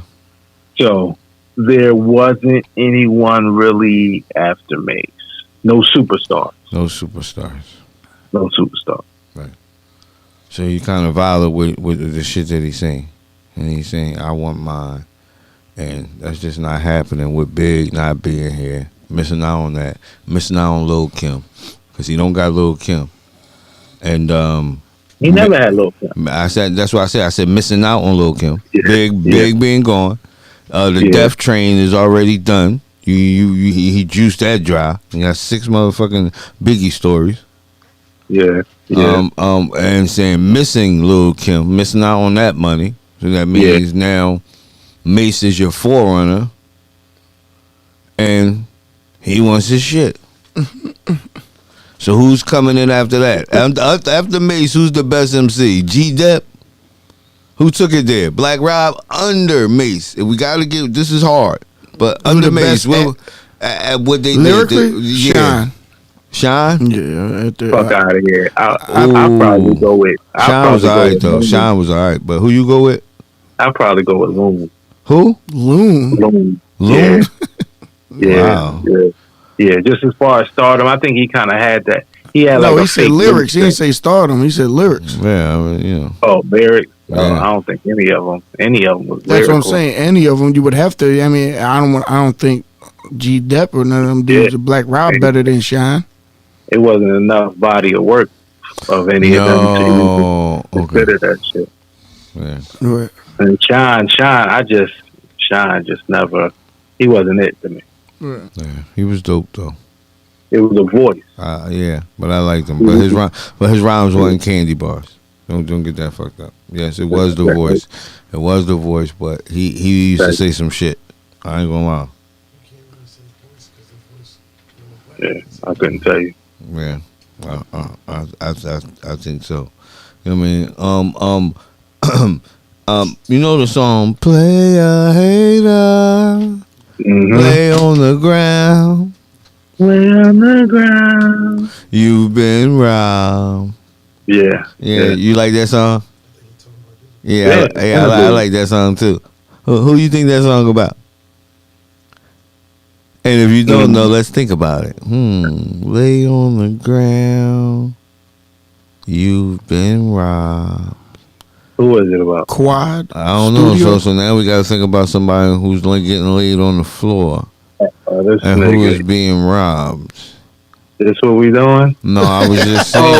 Speaker 3: So there wasn't anyone really after Mace. No superstars.
Speaker 1: Right. So you kind of violate with the shit that he's saying. And he's saying, I want mine. And that's just not happening with Big not being here. Missing out on that. Missing out on Lil' Kim. Because he don't got Lil' Kim. And
Speaker 3: he never had Lil' Kim.
Speaker 1: That's what I said missing out on Lil' Kim. Yeah. Big being gone. The Death Train is already done. He juiced that dry. He got 6 motherfucking Biggie stories.
Speaker 3: Yeah.
Speaker 1: And saying missing Lil' Kim, missing out on that money. So that means now Mace is your forerunner, and he wants his shit. So who's coming in after that? After Mace, who's the best MC? G-Dep? Who took it there? Black Rob under Mace. If we gotta give, this is hard, but under Mace, what they
Speaker 2: lyrically,
Speaker 1: did? Shine?
Speaker 2: Yeah.
Speaker 3: Fuck out of here. I'll probably go with.
Speaker 1: Shine was alright though. Shine was alright, but who you go with?
Speaker 3: I'll probably go with Loon.
Speaker 1: Who?
Speaker 2: Loon.
Speaker 3: Yeah.
Speaker 1: Wow.
Speaker 3: Yeah. Yeah, just as far as stardom, I think he kind of had that. He had
Speaker 2: No,
Speaker 3: like
Speaker 2: he said lyrics. He didn't say stardom. He said lyrics.
Speaker 1: Yeah, I mean, you know.
Speaker 3: Oh, lyrics.
Speaker 1: Yeah.
Speaker 3: I don't think any of them was
Speaker 2: That's
Speaker 3: lyrical.
Speaker 2: what I'm saying. Any of them, you would have to. I mean, I don't think G Dep or none of them dudes are Black Rob better than Shine.
Speaker 3: It wasn't enough body of work of any of them to consider that shit.
Speaker 1: Yeah.
Speaker 2: Right.
Speaker 3: And Shine just never. He wasn't it to me.
Speaker 2: Right.
Speaker 1: Yeah, he was dope though.
Speaker 3: It was a voice.
Speaker 1: Yeah, but I liked him. But his rhymes wasn't candy bars. Don't get that fucked up. Yes, it was the voice. It was the voice, but he used to say some shit. I ain't gonna lie.
Speaker 3: Yeah, I couldn't tell you.
Speaker 1: Yeah, I think so. You know what I mean? You know the song "Player Hater." Lay on the ground.
Speaker 3: Lay on the ground.
Speaker 1: You've been robbed.
Speaker 3: Yeah.
Speaker 1: You like that song? Yeah, I like that song too. Who you think that song about? And if you don't know, let's think about it. Lay on the ground. You've been robbed.
Speaker 3: Who is it about?
Speaker 2: Quad.
Speaker 1: I don't know. So now we got to think about somebody who's getting laid on the floor and who is being robbed.
Speaker 3: This what we doing?
Speaker 1: No, I was just saying.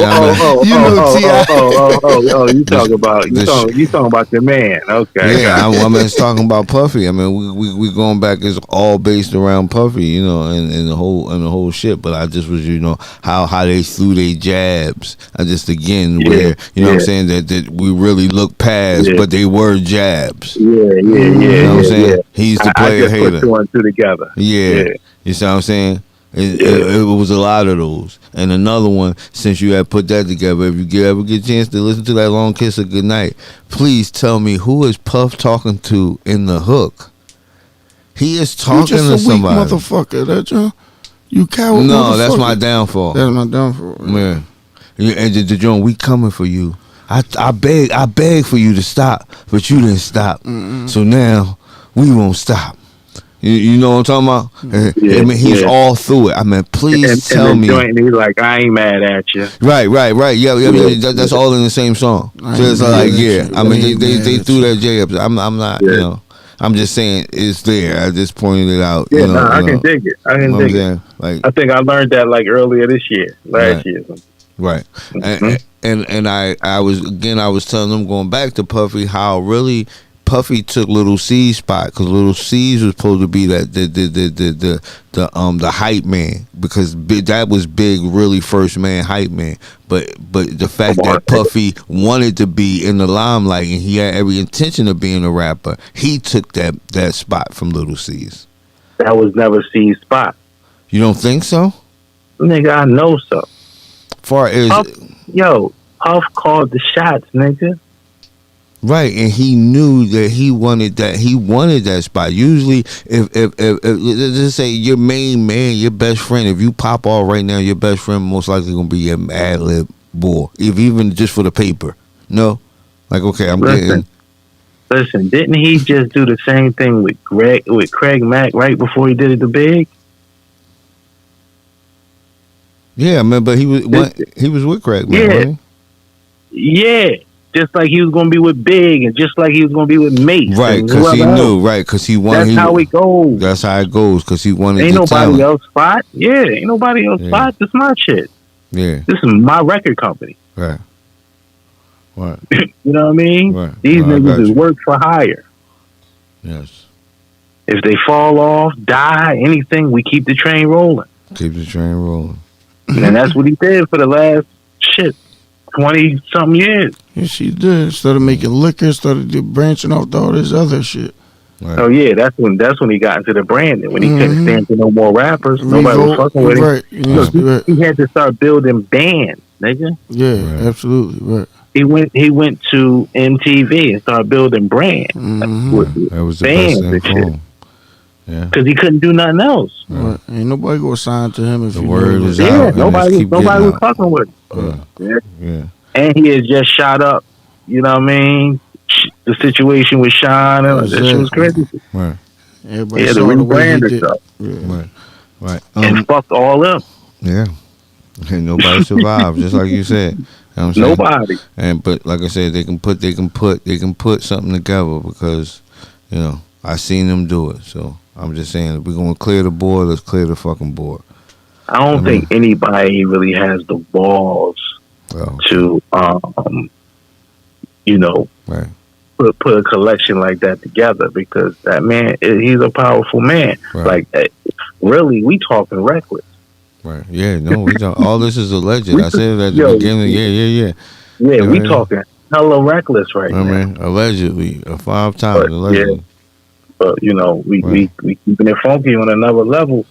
Speaker 3: You talking about your man? Okay.
Speaker 1: Yeah, I'm just talking about Puffy. I mean, we going back. It's all based around Puffy, you know, and the whole shit. But I just was, you know, how they threw their jabs. I just where you know what I'm saying that we really look past, but they were jabs.
Speaker 3: Yeah.
Speaker 1: You know what I'm saying? He's the player hater.
Speaker 3: Put two and two together.
Speaker 1: Yeah. You see what I'm saying? It was a lot of those. And another one, since you had put that together, if you ever get a chance to listen to that Long Kiss of Goodnight, please tell me who is Puff talking to in the hook? He is talking to somebody.
Speaker 2: Weak motherfucker. That you coward.
Speaker 1: No, that's my downfall.
Speaker 2: That's my downfall.
Speaker 1: Yeah. And the joint, we coming for you. I beg for you to stop, but you didn't stop. So now we won't stop. You know what I'm talking about? I mean, he's all through it. I mean, please tell me.
Speaker 3: And he's like, I ain't mad at you.
Speaker 1: Right. Yeah. That's all in the same song. So it's like, I mean, they threw that J up. I'm not, you know. I'm just saying it's there. I just pointed it out.
Speaker 3: Yeah, I can dig it. I can dig it.
Speaker 1: Like,
Speaker 3: I think I learned that like earlier this year, last year.
Speaker 1: Right. And I was telling them, going back to Puffy, how really Puffy took Little C's spot, because Little C's was supposed to be that the hype man, because that was Big really first man hype man, but the fact that Puffy wanted to be in the limelight and he had every intention of being a rapper, he took that spot from Little C's.
Speaker 3: That was never C's spot.
Speaker 1: You don't think so?
Speaker 3: Nigga, I know so.
Speaker 1: Far as
Speaker 3: Puff called the shots, nigga.
Speaker 1: Right, and he knew that he wanted that spot. Usually, if let's say your main man, your best friend, if you pop off right now, your best friend most likely gonna be your ad lib boy, if even just for the paper. No, like okay,
Speaker 3: Listen, didn't he just do the same thing with Craig Mack right before he did it to Big?
Speaker 1: Yeah, man, but he was with Craig Mack, right?
Speaker 3: Yeah. Just like he was going to be with Big, and just like he was going to be with Mace.
Speaker 1: Right, because he knew. Right, because he wanted.
Speaker 3: That's how it goes.
Speaker 1: That's how it goes, because he wanted.
Speaker 3: Ain't nobody
Speaker 1: talent.
Speaker 3: else spot. Yeah, ain't nobody else spot. This is my shit.
Speaker 1: Yeah,
Speaker 3: this is my record company.
Speaker 1: Right. Right.
Speaker 3: You know what I mean?
Speaker 1: Right.
Speaker 3: These niggas is work for hire.
Speaker 1: Yes.
Speaker 3: If they fall off, die, anything, we keep the train rolling.
Speaker 1: Keep the train rolling.
Speaker 3: And that's what he did for the last 20-something years.
Speaker 2: Yeah, she did. Started making liquor, started branching off to all this other shit.
Speaker 1: Right.
Speaker 3: Oh yeah, that's when he got into the branding. When he couldn't stand for no more rappers, nobody was fucking with him.
Speaker 2: Right.
Speaker 3: He had to start building bands, nigga.
Speaker 2: Yeah, absolutely. Right.
Speaker 3: He went to MTV and started building brands.
Speaker 1: That was the best thing for him. Yeah,
Speaker 3: because he couldn't do nothing else.
Speaker 2: Right. Ain't nobody gonna sign to him if
Speaker 1: the word is out. Yeah,
Speaker 3: nobody was fucking with him.
Speaker 1: Yeah.
Speaker 3: And he had just shot up. You know what I mean? The situation with Sean, that shit was crazy.
Speaker 1: Right.
Speaker 2: Everybody
Speaker 3: the rebrand and stuff.
Speaker 2: Yeah.
Speaker 1: Right. Right.
Speaker 3: And fuck all them.
Speaker 1: Yeah. And nobody survived, just like you said. You know what I'm saying?
Speaker 3: Nobody.
Speaker 1: But like I said, they can put something together because, you know, I seen them do it. So I'm just saying, if we're gonna clear the board, let's clear the fucking board.
Speaker 3: I don't think anybody really has the balls to, you know,
Speaker 1: right.
Speaker 3: put a collection like that together, because that man, he's a powerful man.
Speaker 1: Right.
Speaker 3: Like, really, we talking reckless.
Speaker 1: Right. Yeah. No. We talk, all this is alleged. I said it at the beginning. Yeah.
Speaker 3: Yeah, we talking hella reckless right now.
Speaker 1: I mean, allegedly, 5 times. Allegedly.
Speaker 3: Yeah, but you know, we keeping it funky on another level.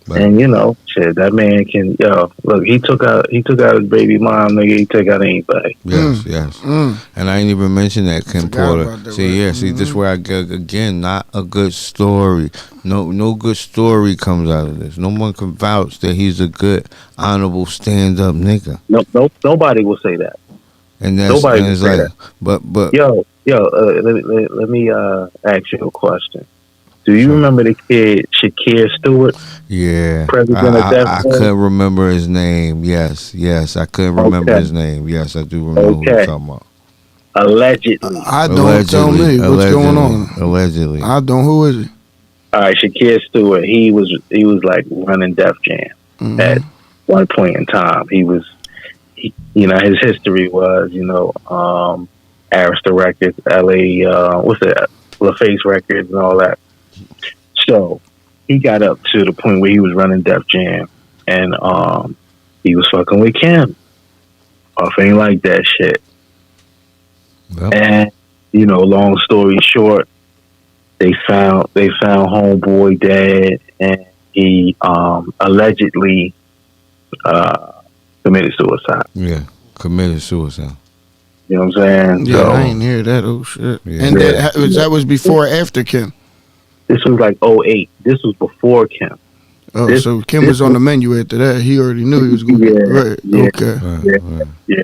Speaker 3: Right. And you know, shit, that man can. Look, he took out his baby mom, nigga. He took out anybody.
Speaker 1: Yes. And I ain't even mentioned that Kim Porter. See, this is where I get again. Not a good story. No good story comes out of this. No one can vouch that he's a good, honorable, stand-up nigga.
Speaker 3: No, nobody will say that.
Speaker 1: And that's
Speaker 3: nobody will say
Speaker 1: that. But
Speaker 3: let me ask you a question. Do you remember the kid Shakir Stewart?
Speaker 1: Yeah,
Speaker 3: president of Death
Speaker 1: I couldn't remember his name. Yes, I couldn't remember his name. Yes, I do remember who you're talking about.
Speaker 3: Allegedly.
Speaker 2: I don't. Tell me what's going on.
Speaker 1: Allegedly.
Speaker 2: I don't. Who is he?
Speaker 3: All right, Shakir Stewart. He was like running Def Jam at one point in time. You know, his history was, you know, Arista Records, LA, LaFace Records, and all that. So he got up to the point where he was running Def Jam, and he was fucking with Kim. Off ain't like that shit. Yep. And you know, long story short, they found homeboy dead, and he allegedly committed suicide.
Speaker 1: Yeah, committed suicide.
Speaker 3: You know what I'm saying?
Speaker 2: Yeah, I ain't hear that. Oh shit! Yeah. And that was before or after Kim?
Speaker 3: This was like 2008. This was before Kim.
Speaker 2: Oh, so Kim was on the menu after that. He already knew he was going to get right.
Speaker 3: Yeah,
Speaker 2: okay.
Speaker 3: Yeah.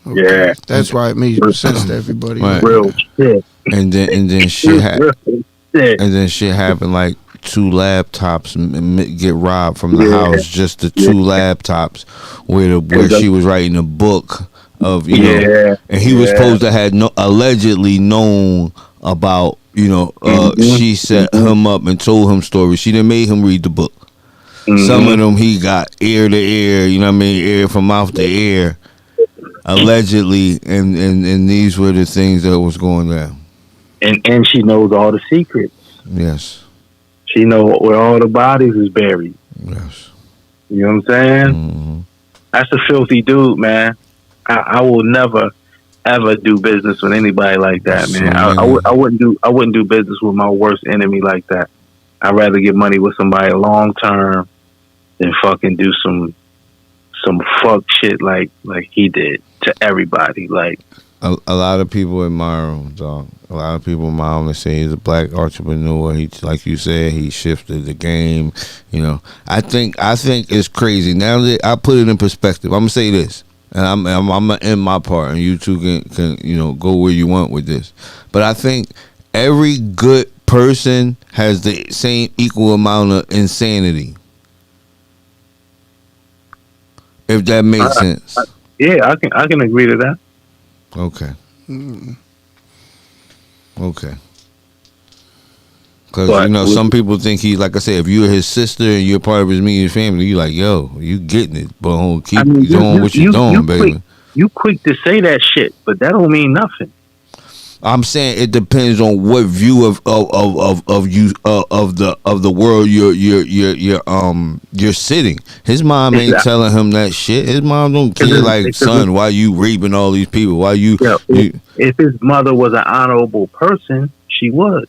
Speaker 2: Okay.
Speaker 3: Yeah.
Speaker 2: That's why it made sense to everybody.
Speaker 1: Right.
Speaker 3: Real shit.
Speaker 1: And then shit happened, like 2 laptops get robbed from the house. Just the 2 laptops where she was writing a book of, you know, and he was supposed to have allegedly known about, you know, she set him up and told him stories. She done made him read the book. Some of them he got ear to ear, you know what I mean, ear from mouth to ear, allegedly, and these were the things that was going down.
Speaker 3: And she knows all the secrets.
Speaker 1: Yes.
Speaker 3: She know where all the bodies is buried.
Speaker 1: Yes.
Speaker 3: You know what I'm saying? That's a filthy dude, man. I will never ever do business with anybody like that, man. I wouldn't do business with my worst enemy like that. I'd rather get money with somebody long term than fucking do some fuck shit like he did to everybody. Like
Speaker 1: a lot of people admire him, dog. A lot of people admire him. They say he's a black entrepreneur. He, like you said, he shifted the game. You know, I think it's crazy. Now that I put it in perspective, I'm gonna say this. And I'm gonna end my part, and you two can you know go where you want with this. But I think every good person has the same equal amount of insanity. If that makes sense.
Speaker 3: Yeah, I can agree to that.
Speaker 1: Okay. Okay. Because, you know, some people think he's, like I said, if you're his sister and you're part of his immediate family, you're like, yo, you getting it. But keep doing what you're doing, baby.
Speaker 3: You quick to say that shit, but that don't mean nothing.
Speaker 1: I'm saying it depends on what view of you of the world you're sitting. His mom ain't telling him that shit. His mom don't care. Like, son, why you raping all these people? Why you?
Speaker 3: If his mother was an honorable person, she would.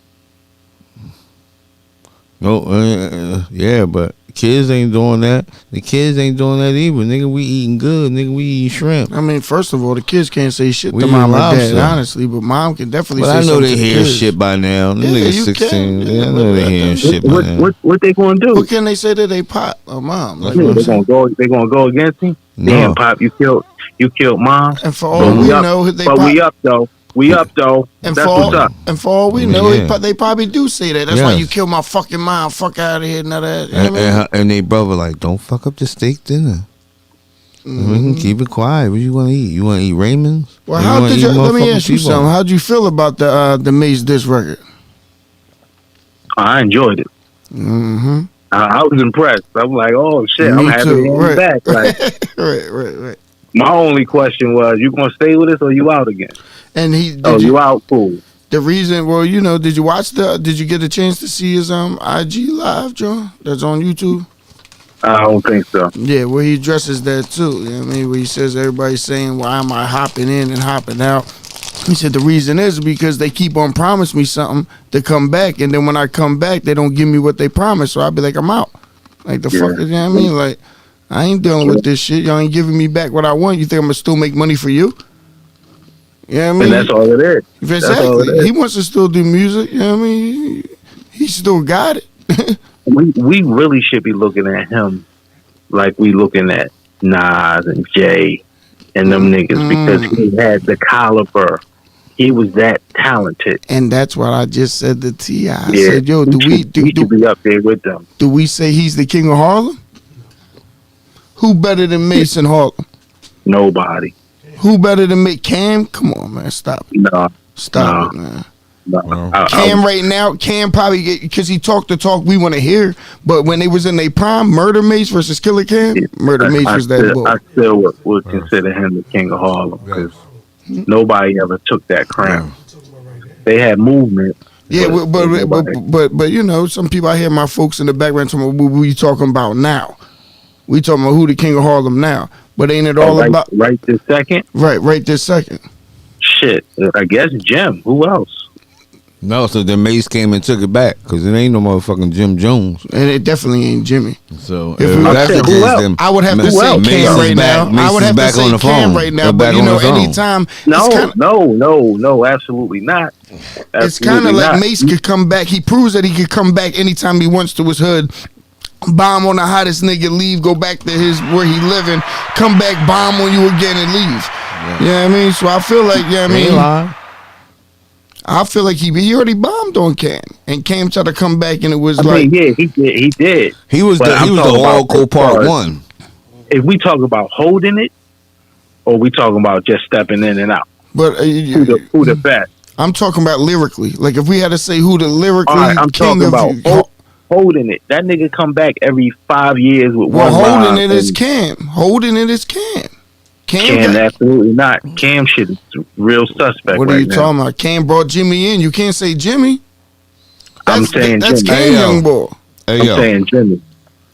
Speaker 1: No, yeah, but kids ain't doing that. The kids ain't doing that either. Nigga, we eating good. Nigga, we eating shrimp.
Speaker 2: I mean, first of all, the kids can't say shit to mom or dad, honestly, but mom can definitely say something.
Speaker 1: But I know they hear shit by now. Them niggas 16. Yeah, I know they hearing shit by now.
Speaker 3: What they gonna do?
Speaker 2: What can they say to they pop or mom? Like,
Speaker 3: they gonna go against him? No. Damn, pop, you killed mom.
Speaker 2: And for all we know,
Speaker 3: we up though. We up though.
Speaker 2: And
Speaker 3: That's
Speaker 2: for
Speaker 3: what's up.
Speaker 2: And for all we know,
Speaker 1: Yeah.
Speaker 2: they probably do say that. That's why
Speaker 1: Yes.
Speaker 2: you kill my fucking mind. Fuck out of here, none of that. You know what I mean?
Speaker 1: And they brother like, don't fuck up the steak dinner. We can keep it quiet. What you want to eat? You want to eat Raymond's?
Speaker 2: Well,
Speaker 1: Or
Speaker 2: how
Speaker 1: wanna
Speaker 2: did
Speaker 1: eat
Speaker 2: you? Let me
Speaker 1: motherfucking
Speaker 2: ask you
Speaker 1: T-bone?
Speaker 2: something. How'd you feel about the Mace diss record?
Speaker 3: I enjoyed it.
Speaker 2: Mm-hmm.
Speaker 3: I was impressed. I'm like, oh shit,
Speaker 2: Me
Speaker 3: I'm happy
Speaker 2: too.
Speaker 3: to hear
Speaker 2: Right.
Speaker 3: him back. Like,
Speaker 2: right.
Speaker 3: my only question was, you gonna stay with us or you out again?
Speaker 2: And he
Speaker 3: Oh,
Speaker 2: did
Speaker 3: you out? Cool.
Speaker 2: the reason. Well, you know, did you get a chance to see his IG live, John? That's on YouTube.
Speaker 3: I don't think so.
Speaker 2: Yeah, where he addresses that too. You know what I mean? Where he says everybody's saying, why am I hopping in and hopping out? He said the reason is because they keep on promising me something to come back, and then when I come back, they don't give me what they promised. So I'll be like, I'm out. Like the fuck, you know what I mean? Like I ain't dealing with this shit. Y'all ain't giving me back what I want. You think I'm gonna still make money for you? You know what I mean?
Speaker 3: And that's all it is. That's all it
Speaker 2: Exactly.
Speaker 3: is.
Speaker 2: He wants to still do music. You know what I mean? He still got it.
Speaker 3: We really should be looking at him like we looking at Nas and Jay and them niggas because he had the caliber. He was that talented.
Speaker 2: And that's what I just said to T.I. I
Speaker 3: Yeah.
Speaker 2: said, yo,
Speaker 3: He should be up there with them.
Speaker 2: do we say he's the king of Harlem? Who better than Mason Harlem?
Speaker 3: Nobody.
Speaker 2: Who better than Cam? Come on, man. Stop it.
Speaker 3: No.
Speaker 2: Stop it, man.
Speaker 3: No.
Speaker 1: Well.
Speaker 2: Cam right now, Cam probably get because he talked the talk we want to hear. But when they was in their prime, Murder Mace versus Killer Cam, Murder Mace was that bull.
Speaker 3: I still would consider him the king of Harlem because nobody ever took that crown. They had movement.
Speaker 2: Yeah,
Speaker 3: nobody.
Speaker 2: but you know, some people I hear my folks in the background talking about what we talking about now. We talking about who the king of Harlem now. But ain't it all about
Speaker 3: right this second?
Speaker 2: right this second?
Speaker 3: Shit, I guess Jim. Who else?
Speaker 1: No, so then Mace came and took it back because it ain't no motherfucking Jim Jones.
Speaker 2: And it definitely ain't Jimmy.
Speaker 1: So
Speaker 2: If we-
Speaker 1: that's the
Speaker 3: who
Speaker 1: case,
Speaker 3: else?
Speaker 1: then
Speaker 2: I would have to
Speaker 1: Mace
Speaker 2: say
Speaker 1: is
Speaker 2: Cam right
Speaker 1: back.
Speaker 2: now.
Speaker 1: Mace
Speaker 2: I would
Speaker 1: is
Speaker 2: have to
Speaker 1: back on
Speaker 2: say
Speaker 1: the
Speaker 2: Cam
Speaker 1: phone.
Speaker 2: right now.
Speaker 1: They're
Speaker 2: But
Speaker 1: back
Speaker 2: you
Speaker 1: on
Speaker 2: know,
Speaker 1: the phone.
Speaker 2: anytime
Speaker 3: No, absolutely not.
Speaker 2: it's kind of like Mace could come back. He proves that he could come back anytime he wants to his hood. Bomb on the hottest nigga, leave, go back to his where he living, come back, bomb on you again and leave.
Speaker 1: Yeah.
Speaker 2: You know what I mean? So I feel like, you know what I
Speaker 1: Ain't
Speaker 2: mean?
Speaker 1: lying.
Speaker 2: I feel like he already bombed on Cam, and Cam tried to come back, and it was like,
Speaker 3: yeah, he did.
Speaker 1: He was
Speaker 3: But
Speaker 1: the
Speaker 3: I'm talking about
Speaker 1: Oracle
Speaker 3: as
Speaker 1: Part
Speaker 3: far as-
Speaker 1: 1.
Speaker 3: If we talk about holding it, or we talking about just stepping in and out,
Speaker 2: but
Speaker 3: who the best?
Speaker 2: I'm talking about lyrically. Like if we had to say who the lyrically
Speaker 3: All right, I'm
Speaker 2: king
Speaker 3: talking
Speaker 2: of
Speaker 3: about holding it. That nigga come back every 5 years with
Speaker 2: well,
Speaker 3: one
Speaker 2: holding
Speaker 3: line
Speaker 2: it is
Speaker 3: and
Speaker 2: Cam. Holding it is Cam.
Speaker 3: Cam,
Speaker 2: got-
Speaker 3: absolutely not. Cam shit is real suspect.
Speaker 2: What are
Speaker 3: right
Speaker 2: you
Speaker 3: now.
Speaker 2: talking about? Cam brought Jimmy in. You can't say Jimmy.
Speaker 3: I'm saying
Speaker 2: that's
Speaker 3: Jimmy.
Speaker 2: Cam,
Speaker 1: Hey, yo.
Speaker 2: young boy.
Speaker 1: Hey,
Speaker 3: I'm
Speaker 1: yo.
Speaker 3: saying Jimmy.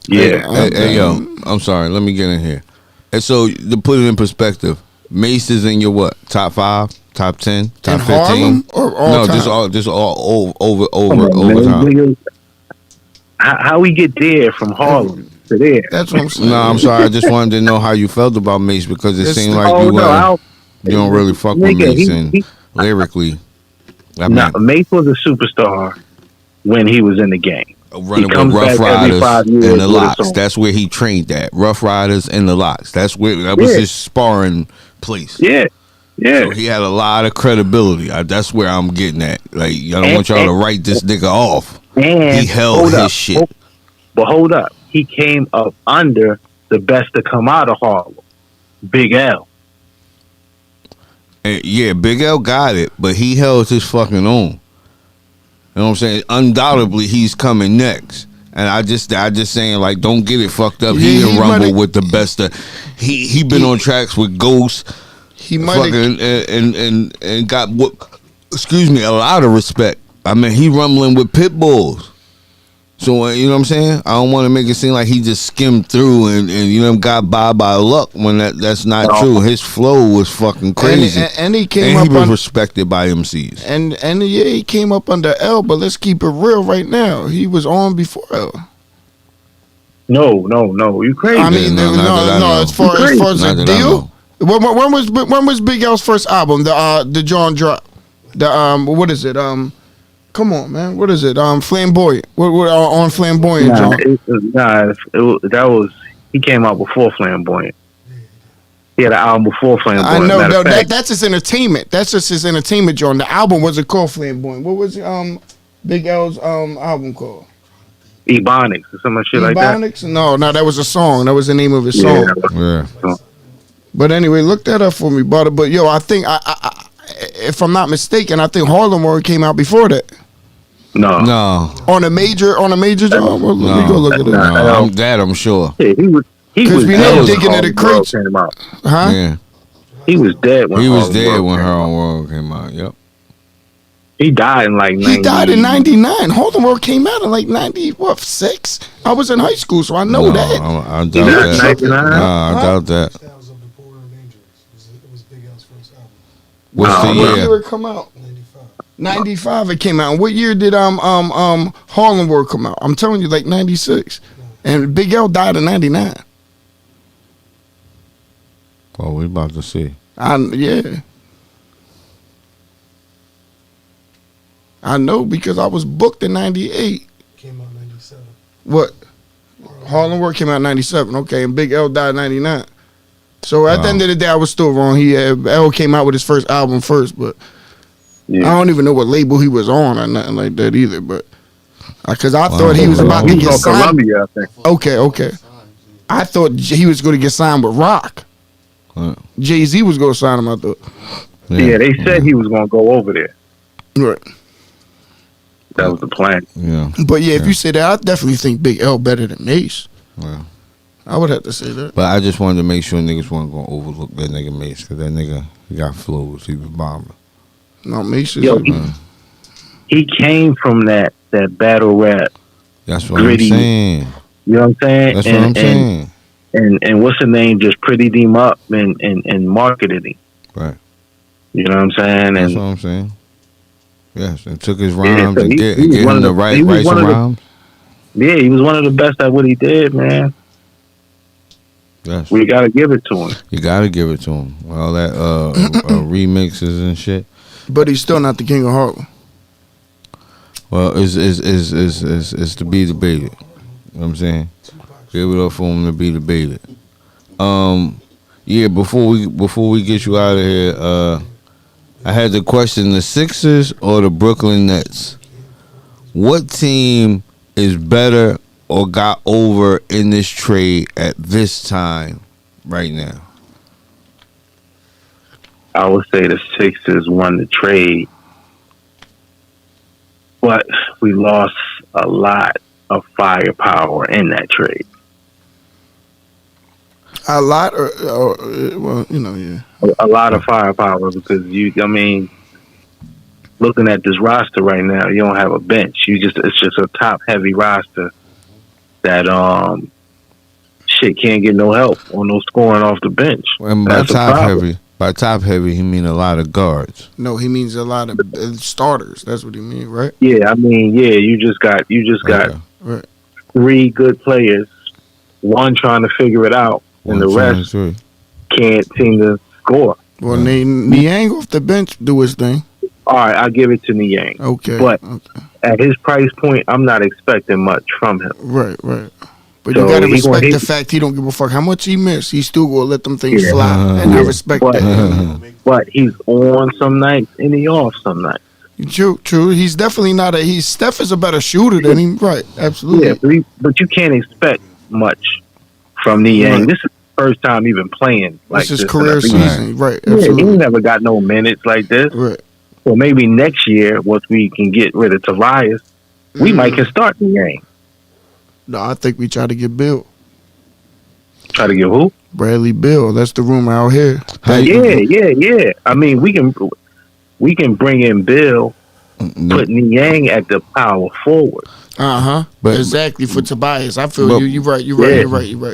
Speaker 3: Yeah.
Speaker 1: Hey, yo. I'm sorry. Let me get in here. And so, to put it in perspective, Mace is in your what? Top 5? Top 10? Top
Speaker 2: In
Speaker 1: 15?
Speaker 2: Harlem or all
Speaker 1: No,
Speaker 2: time?
Speaker 1: just all over
Speaker 3: Come on, man.
Speaker 1: time.
Speaker 3: Nigga, how we get there from Harlem to there?
Speaker 2: That's what I'm saying.
Speaker 1: No, I'm sorry. I just wanted to know how you felt about Mace because it
Speaker 2: It's
Speaker 1: seemed
Speaker 2: the-
Speaker 1: like
Speaker 3: Oh
Speaker 1: you
Speaker 3: no, I don't,
Speaker 1: you don't really fuck with
Speaker 3: nigga,
Speaker 1: Mace
Speaker 3: he-
Speaker 1: and
Speaker 3: he-
Speaker 1: lyrically. I
Speaker 3: Nah,
Speaker 1: mean,
Speaker 3: Mace was a superstar when he was in the game.
Speaker 1: running with
Speaker 3: comes
Speaker 1: Rough
Speaker 3: back every
Speaker 1: Riders
Speaker 3: 5
Speaker 1: and
Speaker 3: years
Speaker 1: the
Speaker 3: with a
Speaker 1: Locks.
Speaker 3: song.
Speaker 1: That's where he trained at. Rough Riders and the Locks. That was
Speaker 3: Yeah.
Speaker 1: his sparring place.
Speaker 3: Yeah, yeah.
Speaker 1: So he had a lot of credibility. That's where I'm getting at. Like, I don't want y'all to write this nigga off.
Speaker 3: And
Speaker 1: He held
Speaker 3: hold
Speaker 1: his
Speaker 3: up,
Speaker 1: shit.
Speaker 3: But hold up, he came up under the best to come out of Harlem, Big L.
Speaker 1: And yeah, Big L got it, but he held his fucking own. You know what I'm saying? Undoubtedly, he's coming next. And I just saying, like, don't get it fucked up.
Speaker 2: Yeah,
Speaker 1: He
Speaker 2: he
Speaker 1: didn't rumble
Speaker 2: mighta-
Speaker 1: with the best of. He been on tracks with Ghost,
Speaker 2: He might have.
Speaker 1: fucking and got what? Excuse me, a lot of respect. I mean, he rumbling with pit bulls. So you know what I'm saying? I don't want to make it seem like he just skimmed through and got by luck when that's not
Speaker 3: No.
Speaker 1: true. His flow was fucking crazy,
Speaker 2: And he came
Speaker 1: and
Speaker 2: up
Speaker 1: he was
Speaker 2: on.
Speaker 1: respected by MCs.
Speaker 2: And yeah, he came up under L, but let's keep it real right now. He was on before L.
Speaker 3: No, you crazy.
Speaker 2: I mean,
Speaker 1: no, not that I know.
Speaker 2: as far as
Speaker 1: Not
Speaker 2: a
Speaker 1: that I
Speaker 2: deal. When was Big L's first album? The John drop. What is it? Come on, man. What is it? Flamboyant. What on Flamboyant, John?
Speaker 3: that was he came out before Flamboyant. He had an album before Flamboyant.
Speaker 2: I know. No, that's his entertainment. That's just his entertainment, John. The album wasn't called Flamboyant. What was Big L's album called?
Speaker 3: Ebonics or some shit like that.
Speaker 2: Ebonics? No, that was a song. That was the name of his song.
Speaker 1: Yeah.
Speaker 2: But anyway, look that up for me, brother. But yo, I think if I'm not mistaken, I think Harlem World came out before that.
Speaker 3: No.
Speaker 2: On a major job. Well, let me go look at it.
Speaker 1: I'm sure.
Speaker 3: Yeah, he was
Speaker 2: we know Digging at the Crates. Huh?
Speaker 1: Yeah.
Speaker 3: He was dead when
Speaker 1: Harlem World came out. Yep.
Speaker 3: He died in like 90.
Speaker 2: He died in 99. Harlem World came out in like 96. I was in high school, so I know that.
Speaker 1: I doubt that. I doubt that.
Speaker 4: Styles of the Poor and Dangerous. It was Big L's first album.
Speaker 1: What's the
Speaker 2: What
Speaker 1: year?
Speaker 2: year it come out?
Speaker 4: 95.
Speaker 2: 95 it came out. And what year did Harlem World come out? I'm telling you, like 96. And Big L died in 99.
Speaker 1: Oh, we about to see.
Speaker 2: Yeah. I know because I was booked in 98.
Speaker 4: Came out 97.
Speaker 2: What? Harlem World came out in 97. Okay, and Big L died in 99. So at the end of the day, I was still wrong. L came out with his first album first, but I don't even know what label he was on or nothing like that either. But because I thought he was about to get signed.
Speaker 3: Columbia, I think.
Speaker 2: Okay. I thought he was going to get signed with Rock. Jay-Z was going to sign him, I thought.
Speaker 3: Yeah, they said he was going to go over there.
Speaker 2: Right.
Speaker 3: That was the plan.
Speaker 1: Yeah.
Speaker 2: But yeah, if you say that, I definitely think Big L better than Mace.
Speaker 1: Yeah.
Speaker 2: I would have to say that.
Speaker 1: But I just wanted to make sure niggas weren't going to overlook that nigga Mace, because that nigga got flows. He was bombing.
Speaker 2: No, Mace is...
Speaker 3: Yo, he came from that battle rap.
Speaker 1: That's what
Speaker 3: gritty,
Speaker 1: I'm saying.
Speaker 3: You know what I'm saying?
Speaker 1: That's what I'm saying.
Speaker 3: And what's the name? Just prettied him up and marketed him.
Speaker 1: Right.
Speaker 3: You know what I'm saying?
Speaker 1: That's
Speaker 3: And
Speaker 1: what I'm saying. Yes, and took his rhymes
Speaker 3: so
Speaker 1: and
Speaker 3: he
Speaker 1: get
Speaker 3: was
Speaker 1: him
Speaker 3: one of
Speaker 1: the
Speaker 3: the-
Speaker 1: right
Speaker 3: he was
Speaker 1: rights
Speaker 3: one
Speaker 1: and
Speaker 3: of the-
Speaker 1: rhymes.
Speaker 3: yeah, he was one of the best at what he did, man.
Speaker 1: Yes.
Speaker 3: We got to give it to him.
Speaker 1: You gotta give it to him. All that remixes and shit.
Speaker 2: But he's still not the king of Harlem.
Speaker 1: Well, it's to be debated. You know what I'm saying? Give it up for him to be debated. Yeah, before we get you out of here, I had to question the Sixers or the Brooklyn Nets. What team is better or got over in this trade at this time right now?
Speaker 3: I would say the Sixers won the trade, but we lost a lot of firepower in that trade.
Speaker 2: A lot, or well, yeah.
Speaker 3: A lot of firepower because looking at this roster right now, you don't have a bench. It's just a top heavy roster that shit can't get no help on no scoring off the bench.
Speaker 1: And by top heavy, he mean a lot of guards.
Speaker 2: No, he means a lot of starters. That's what he means, right?
Speaker 3: Yeah, you just got
Speaker 2: Right.
Speaker 3: 3 good players, one trying to figure it out, and the rest can't seem to score.
Speaker 2: Well, Niang off the bench do his thing.
Speaker 3: All right, I'll give it to Niang.
Speaker 2: Okay.
Speaker 3: But at his price point, I'm not expecting much from him.
Speaker 2: Right. But
Speaker 3: So
Speaker 2: you gotta
Speaker 3: he
Speaker 2: respect
Speaker 3: gonna
Speaker 2: the fact he don't give a fuck how much he missed. He still gonna let them things fly, and I respect that.
Speaker 3: But he's on some nights and he off some nights.
Speaker 2: True. He's definitely not Steph is a better shooter than him. Right, absolutely.
Speaker 3: Yeah, but you can't expect much from Niang.
Speaker 2: Right.
Speaker 3: This is the first time he's been playing like
Speaker 2: This is
Speaker 3: this.
Speaker 2: career season. Right,
Speaker 3: Yeah,
Speaker 2: absolutely.
Speaker 3: he never got no minutes like this.
Speaker 2: Right.
Speaker 3: So maybe next year, once we can get rid of Tobias, we might can start Niang.
Speaker 2: No, I think we try to get Bill.
Speaker 3: Try to get who?
Speaker 2: Bradley Bill. That's the rumor out here.
Speaker 3: Yeah. I mean, we can bring in Bill, put Niang at the power forward.
Speaker 1: But-
Speaker 2: Exactly for Tobias. I feel you. You're right.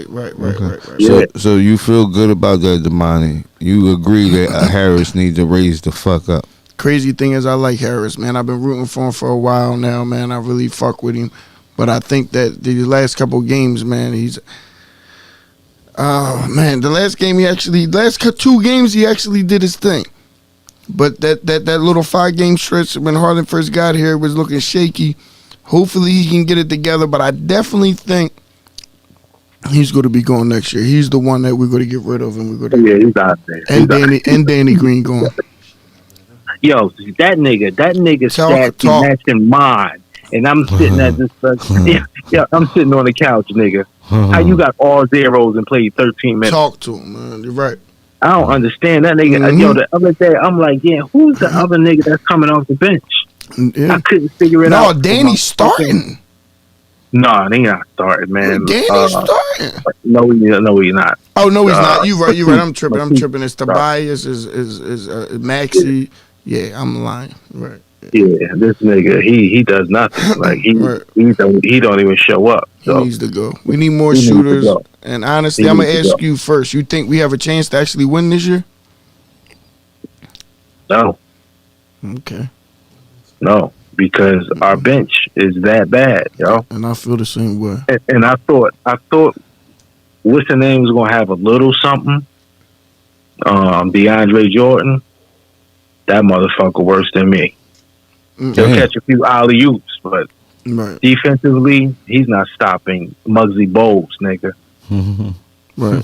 Speaker 2: Right.
Speaker 1: So you feel good about that, Damani? You agree that Harris needs to raise the fuck up?
Speaker 2: Crazy thing is, I like Harris, man. I've been rooting for him for a while now, man. I really fuck with him. But I think that the last couple games, man, the last 2 games, he actually did his thing. But that little 5-game stretch when Harden first got here was looking shaky. Hopefully he can get it together. But I definitely think He's going to be gone next year. He's the one that we're going to get rid of, and we're going to.
Speaker 3: Yeah, he's out there.
Speaker 2: And Danny Green gone.
Speaker 3: Yo, that nigga stats matching mine, and I'm sitting at this. I'm sitting on the couch, nigga. How you got all zeros and played 13 minutes?
Speaker 2: Talk to him, man. You're right.
Speaker 3: I don't understand that nigga.
Speaker 2: Mm-hmm.
Speaker 3: Yo, the other day I'm like, yeah, who's the other nigga that's coming off the bench?
Speaker 2: Yeah.
Speaker 3: I couldn't figure it out.
Speaker 2: No, Danny's starting.
Speaker 3: No, he not starting, man.
Speaker 2: Danny's starting.
Speaker 3: No, he's not.
Speaker 2: Oh no, he's not. You right. I'm tripping. It's Tobias. Is Maxie. Yeah, I'm lying. Right.
Speaker 3: Yeah, this nigga, he does nothing. Like he don't even show up. So.
Speaker 2: He needs to go. We need more shooters. And honestly, I'm gonna ask you first. You think we have a chance to actually win this year?
Speaker 3: No.
Speaker 2: Okay.
Speaker 3: No, because our bench is that bad, yo.
Speaker 2: And I feel the same way.
Speaker 3: And I thought, what's the name was gonna have a little something. DeAndre Jordan, that motherfucker worse than me. He'll catch a few alley-oops, but defensively, he's not stopping Muggsy Bogues, nigga.
Speaker 2: Right.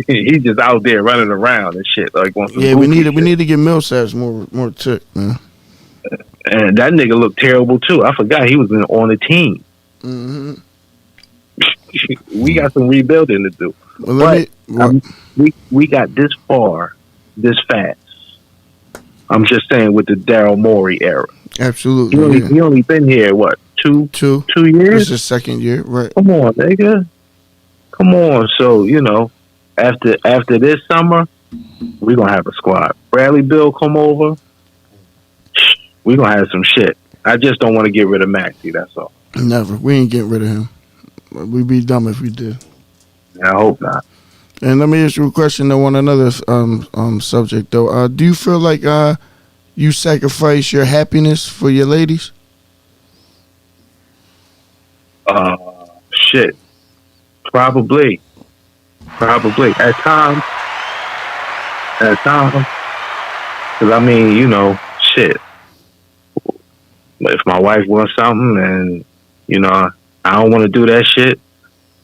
Speaker 3: He's just out there running around and shit. Like
Speaker 2: we need to get Millsaps more tick, man.
Speaker 3: And that nigga looked terrible too. I forgot he was on the team.
Speaker 2: Mm-hmm.
Speaker 3: We got some rebuilding to do.
Speaker 2: Well,
Speaker 3: we got this far, this fast. I'm just saying with the Daryl Morey era.
Speaker 2: Absolutely.
Speaker 3: He only been here, what, two years?
Speaker 2: This is second year, right.
Speaker 3: Come on, nigga. Come on. So, after this summer, we're going to have a squad. Bradley Bill come over. We're going to have some shit. I just don't want to get rid of Maxie, that's all.
Speaker 2: Never. We ain't getting rid of him. We'd be dumb if we did.
Speaker 3: I hope not.
Speaker 2: And let me ask you a question though on another subject though. Do you feel like you sacrifice your happiness for your ladies?
Speaker 3: Shit. Probably. At times. Because I mean, shit. If my wife wants something and, I don't want to do that shit,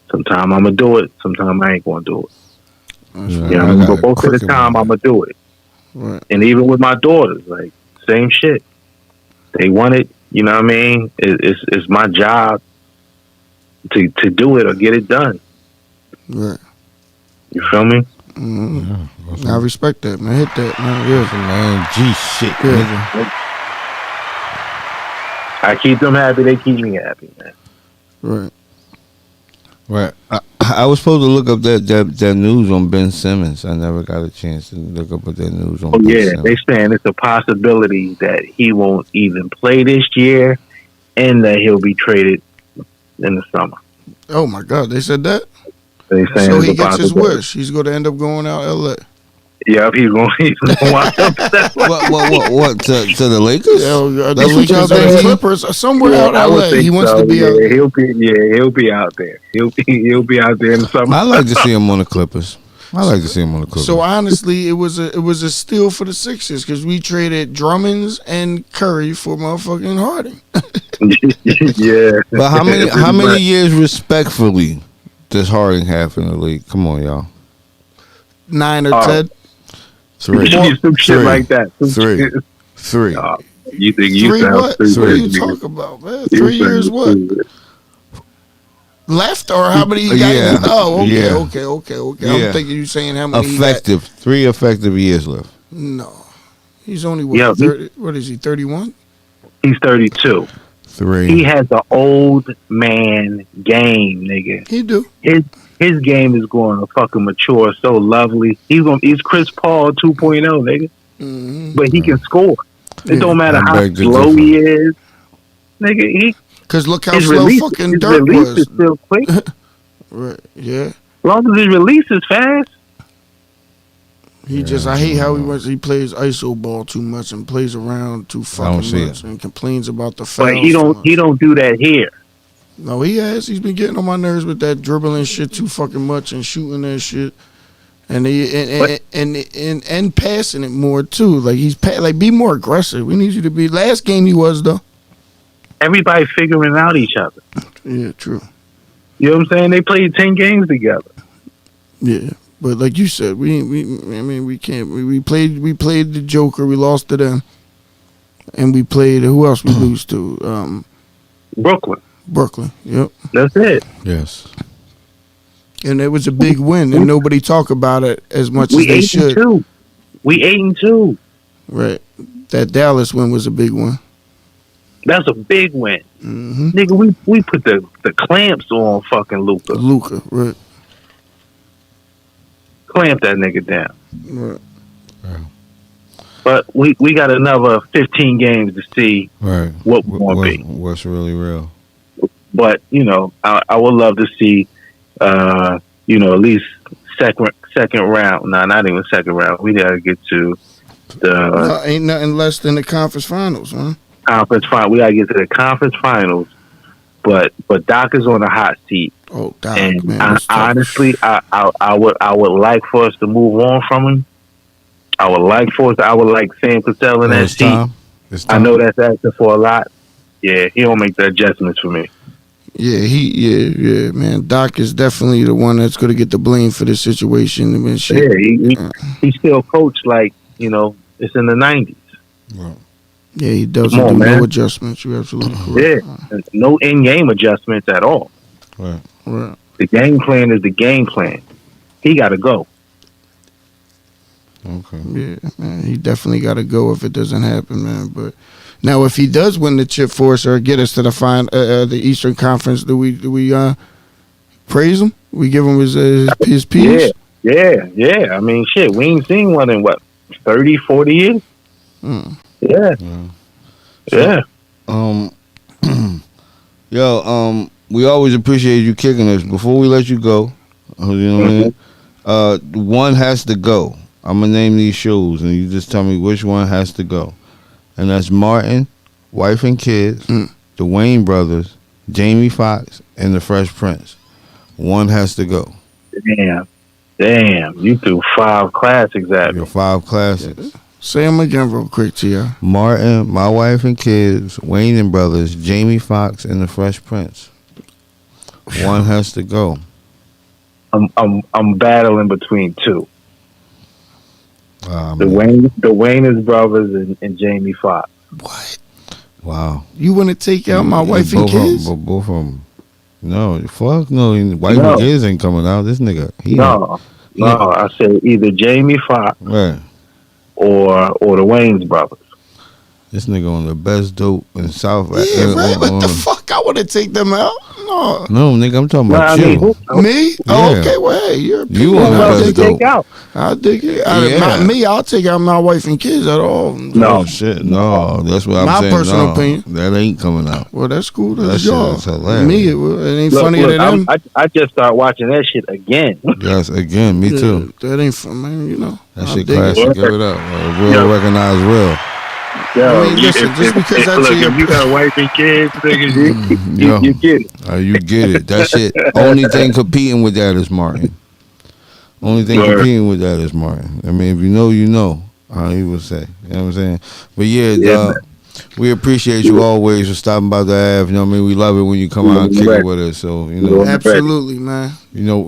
Speaker 3: sometimes I'm going to do it. Sometimes I ain't going to do it. But most of the time I'm going to do it.
Speaker 2: Right.
Speaker 3: And even with my daughters, like, same shit. They want it, you know what I mean? It's my job to do it or get it done.
Speaker 2: Right.
Speaker 3: You feel me?
Speaker 2: Mm-hmm. I respect that, man. Hit that, man. Yeah.
Speaker 1: Man, G shit, nigga.
Speaker 3: I keep them happy, they keep me happy, man.
Speaker 2: Right.
Speaker 1: I was supposed to look up that news on Ben Simmons. I never got a chance to look up that news on Ben Simmons.
Speaker 3: They saying it's a possibility that he won't even play this year and that he'll be traded in the summer.
Speaker 2: Oh my God, they said that?
Speaker 3: They saying
Speaker 2: so he gets his wish. He's going to end up going out LA.
Speaker 3: Yeah, he's going to wind up that way.
Speaker 1: What to the Lakers?
Speaker 2: Yeah,
Speaker 1: that's what y'all think.
Speaker 2: Clippers, somewhere out LA. He wants to be out there.
Speaker 3: He'll be out there. He'll be out there in the summer.
Speaker 1: I like to see him on the Clippers.
Speaker 2: So honestly, it was a steal for the Sixers because we traded Drummonds and Curry for motherfucking Harden.
Speaker 3: Yeah.
Speaker 1: But how many years respectfully does Harden have in the league? Come on, y'all.
Speaker 2: 9 or 10.
Speaker 1: 3.
Speaker 3: Some shit like that.
Speaker 1: 3.
Speaker 3: You think you
Speaker 2: 3
Speaker 3: sound
Speaker 2: what?
Speaker 3: stupid.
Speaker 2: What are you talking about, man? 3 years what? Left or how many he got?
Speaker 1: Yeah.
Speaker 2: Oh, okay,
Speaker 1: Yeah.
Speaker 2: okay.
Speaker 1: Yeah.
Speaker 2: I'm thinking you saying how many
Speaker 1: Effective. 3 effective years left.
Speaker 2: No. He's only what, 30, what is he, 31?
Speaker 3: He's 32.
Speaker 1: 3.
Speaker 3: He has the old man game, nigga.
Speaker 2: He do.
Speaker 3: His game is going to fucking mature so lovely. He's Chris Paul 2.0, nigga.
Speaker 2: Mm-hmm.
Speaker 3: But he can score. It don't matter how slow he is. Nigga,
Speaker 2: because look how slow fucking Dirk
Speaker 3: was. His release is still quick.
Speaker 2: Right, yeah.
Speaker 3: As long as his release is fast.
Speaker 2: I hate how he plays iso ball too much and plays around too fucking much and complains about the fouls.
Speaker 3: But he don't do that here.
Speaker 2: No, he has. He's been getting on my nerves with that dribbling shit too fucking much and shooting that shit, and and passing it more too. Like be more aggressive. We need you to be. Last game he was though.
Speaker 3: Everybody figuring out each other.
Speaker 2: Yeah, true.
Speaker 3: You know what I'm saying? They played 10 games together.
Speaker 2: Yeah, but like you said, we can't. We played the Joker. We lost to them, and we played. Who else we lose to?
Speaker 3: Brooklyn.
Speaker 2: Yep.
Speaker 3: That's it.
Speaker 1: Yes.
Speaker 2: And it was a big win, and nobody talk about it as much as
Speaker 3: We
Speaker 2: they
Speaker 3: 8-2.
Speaker 2: should.
Speaker 3: We 8-2.
Speaker 2: Right. That Dallas win was a big one.
Speaker 3: That's a big win.
Speaker 2: Mm-hmm.
Speaker 3: Nigga, we put the clamps on fucking Luka.
Speaker 2: Right.
Speaker 3: Clamp that nigga down.
Speaker 2: Right.
Speaker 3: But we got another 15 games to see what we're going to be.
Speaker 1: What's really real.
Speaker 3: But, I would love to see, at least second round. No, not even second round. We got to get to
Speaker 2: ain't nothing less than the conference finals, man.
Speaker 3: Conference final. We got to get to the conference finals. But Doc is on the hot seat.
Speaker 2: Oh, Doc,
Speaker 3: and
Speaker 2: man.
Speaker 3: Honestly, I would like for us to move on from him. I would like Sam Cassell in that seat. I know that's asking for a lot. Yeah, he don't make the adjustments for me.
Speaker 2: Yeah, man. Doc is definitely the one that's going to get the blame for this situation. I mean, shit.
Speaker 3: Yeah, he still coached like, it's in the 90s.
Speaker 2: Right. Yeah, he doesn't do no adjustments. You're absolutely correct.
Speaker 3: Yeah, no in-game adjustments at all.
Speaker 1: Right.
Speaker 3: The game plan is the game plan. He got to go.
Speaker 2: Okay. Yeah, man. He definitely got to go if it doesn't happen, man. But now, if he does win the chip for us or get us to the Eastern Conference, do we praise him? We give him his piece?
Speaker 3: Yeah. I mean, shit, we ain't seen one in 30, 40 years? Yeah.
Speaker 1: We always appreciate you kicking us. Before we let you go, you know what I mean? One has to go. I'm gonna name these shows, and you just tell me which one has to go. And that's Martin, Wife and Kids, the Wayne Brothers, Jamie Foxx, and the Fresh Prince. One has to go.
Speaker 3: Damn. You threw 5 classics at me.
Speaker 1: Your 5 classics.
Speaker 2: Say them again real quick, T.I.
Speaker 1: Martin, My Wife and Kids, Wayne and Brothers, Jamie Foxx, and the Fresh Prince. One has to go.
Speaker 3: I'm battling between 2. The Wayne's brothers and Jamie Foxx.
Speaker 2: What?
Speaker 1: Wow.
Speaker 2: You want to take out My Wife and Kids?
Speaker 1: Both of them. No, fuck no. Wife and Kids ain't coming out. This nigga.
Speaker 3: No. I said either Jamie Foxx or the Wayne's brothers.
Speaker 1: This nigga on the best dope in South.
Speaker 2: Yeah, right. What the fuck? I want to take them out.
Speaker 1: No, nigga, I'm talking about you.
Speaker 2: Me?
Speaker 1: Yeah.
Speaker 2: Oh, okay, well, hey, you're
Speaker 1: you on the best dope.
Speaker 2: I'll dig it. Not me. I'll take out My Wife and Kids at all.
Speaker 3: No
Speaker 1: shit. No, that's what I'm saying.
Speaker 2: My personal opinion.
Speaker 1: That ain't coming out.
Speaker 2: Well, that's cool. That's
Speaker 1: y'all. Hilarious.
Speaker 2: Me, it ain't funny to them.
Speaker 3: I just started watching that shit again.
Speaker 1: Yes, again. Me too.
Speaker 2: That ain't fun, man.
Speaker 1: That shit classic. Give it up. Real recognize real.
Speaker 3: Yo,
Speaker 2: listen, just because that's
Speaker 3: if you got Wife and Kids, nigga, you get it.
Speaker 1: You get it. That shit. Only thing competing with that is Martin. Only thing competing with that is Martin. I mean, if you know, you know. He would say. You know what I'm saying? But we appreciate you always for stopping by the Ave. You know what I mean? We love it when you come out and kick it with us. So,
Speaker 2: absolutely, man.
Speaker 1: You know,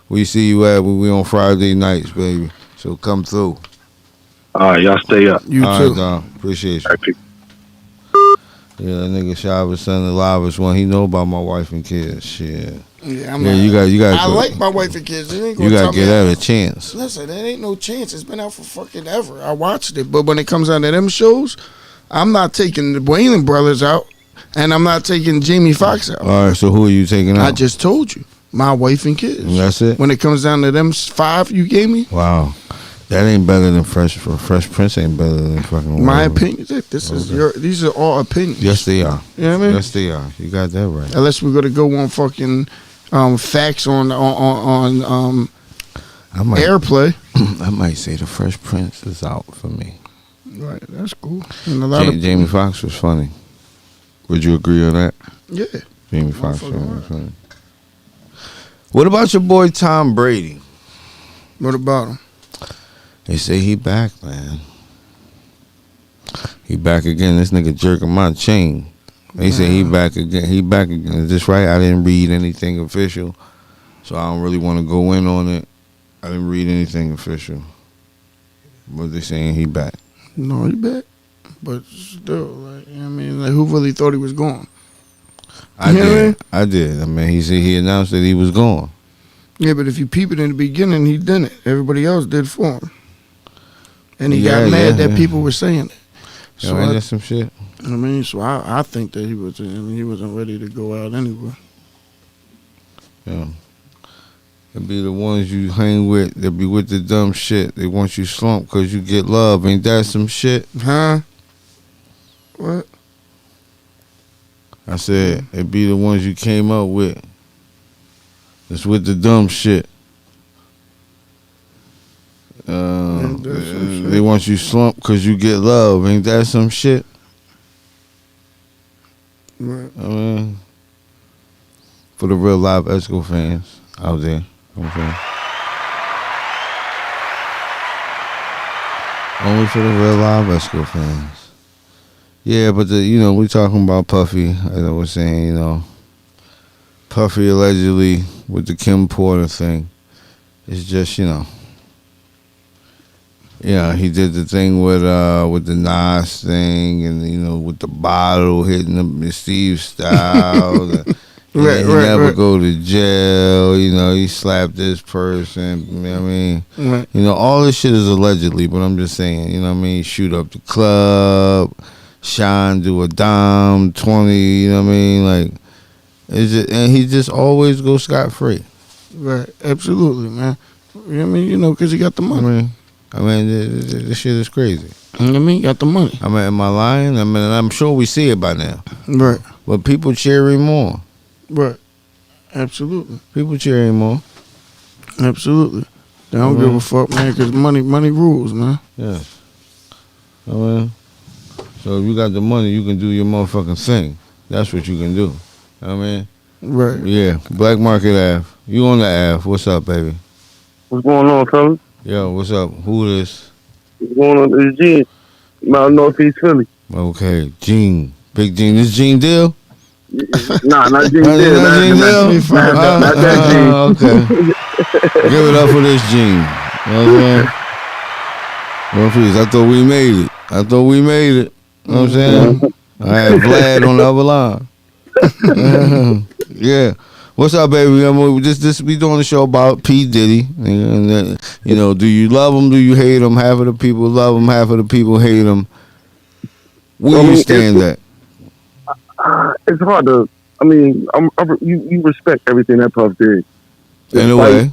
Speaker 1: we see you at when we on Friday nights, baby. So come through.
Speaker 3: All right, y'all stay up.
Speaker 2: You
Speaker 1: all
Speaker 2: too.
Speaker 1: Right, dog. Appreciate you. Yeah, that nigga Shabba son the livest one. He know about My Wife and Kids. Shit.
Speaker 2: Yeah,
Speaker 1: you got.
Speaker 2: I like My Wife and Kids. You
Speaker 1: gotta get that a chance.
Speaker 2: Listen, there ain't no chance. It's been out for fucking ever. I watched it, but when it comes out to them shows, I'm not taking the Wayne brothers out, and I'm not taking Jamie Foxx out.
Speaker 1: All right, so who are you taking out?
Speaker 2: I just told you, My Wife and Kids.
Speaker 1: And that's it.
Speaker 2: When it comes down to them 5 you gave me.
Speaker 1: Wow. That ain't better than Fresh Prince ain't better than fucking
Speaker 2: My opinion. These are all opinions.
Speaker 1: Yes, they are.
Speaker 2: You know what I mean?
Speaker 1: Yes, they are. You got that right.
Speaker 2: Unless we're gonna go on fucking facts on airplay.
Speaker 1: I might say the Fresh Prince is out for me.
Speaker 2: Right, that's cool. And
Speaker 1: Jamie Foxx was funny. Would you agree on that?
Speaker 2: Yeah.
Speaker 1: Jamie Foxx was funny. What about your boy Tom Brady?
Speaker 2: What about him?
Speaker 1: They say he back, man. He back again. This nigga jerking my chain. They say he back again. He back again. Is this right? I didn't read anything official, so I don't really want to go in on it. I didn't read anything official, but they saying he back.
Speaker 2: No, he back. But still, like, I mean, like, who really thought he was gone?
Speaker 1: I did. I did. I mean, he said he announced that he was gone.
Speaker 2: Yeah, but if you peep it in the beginning, he didn't. Everybody else did for him. And he got mad that people were saying it.
Speaker 1: So ain't that some shit?
Speaker 2: I mean, so I think that he wasn't ready to go out anyway.
Speaker 1: Yeah. It'd be the ones you hang with that be with the dumb shit. They want you slumped because you get love. Ain't that some shit?
Speaker 2: Huh? What?
Speaker 1: I said, it'd be the ones you came up with. It's with the dumb shit. They want you slumped because you get love. Ain't that some shit?
Speaker 2: Right.
Speaker 1: I mean, for the real live Esco fans out there. Okay. Only for the real live Esco fans. Yeah, but we talking about Puffy, as I was saying, Puffy allegedly with the Kim Porter thing. It's just, he did the thing with the Nas thing, and with the bottle hitting the Steve style. He never go to jail. He slapped this person. You know what I mean?
Speaker 2: Right.
Speaker 1: All this shit is allegedly, but I'm just saying. You know what I mean? Shoot up the club, Sean do a dime 20. You know what I mean? Like, and he just always goes scot free.
Speaker 2: Right. Absolutely, man. You know what I mean? Because he got the money.
Speaker 1: I mean, this shit is crazy.
Speaker 2: You know what I mean? He got the money.
Speaker 1: I mean, am I lying? I mean, I'm sure we see it by now.
Speaker 2: Right.
Speaker 1: But people cheering more.
Speaker 2: Right. Absolutely.
Speaker 1: People cheering more.
Speaker 2: Absolutely. They don't give a fuck, man, because money rules, man.
Speaker 1: Yes. I mean, so if you got the money, you can do your motherfucking thing. That's what you can do. I mean,
Speaker 2: right.
Speaker 1: Yeah. Black Market Ave. You on the Ave. What's up, baby?
Speaker 3: What's going on, fellas?
Speaker 1: Yo, what's up? Who this?
Speaker 3: What's going on? It's Gene, Mount Northeast Philly.
Speaker 1: Okay, Gene. Big Gene. This Gene Deal?
Speaker 3: Nah, not Gene Deal.
Speaker 1: Not Gene Deal?
Speaker 3: Not that Gene.
Speaker 1: Okay. Give it up for this Gene. You know what I'm saying? Well, please, I thought we made it. You know what I'm saying? I had Vlad on the other line. Yeah. What's up, baby? We doing a show about P.Diddy. And, do you love him? Do you hate him? Half of the people love him. Half of the people hate him. Where you stand at?
Speaker 3: It's hard to. I mean, you respect everything that Puff did.
Speaker 1: In a way.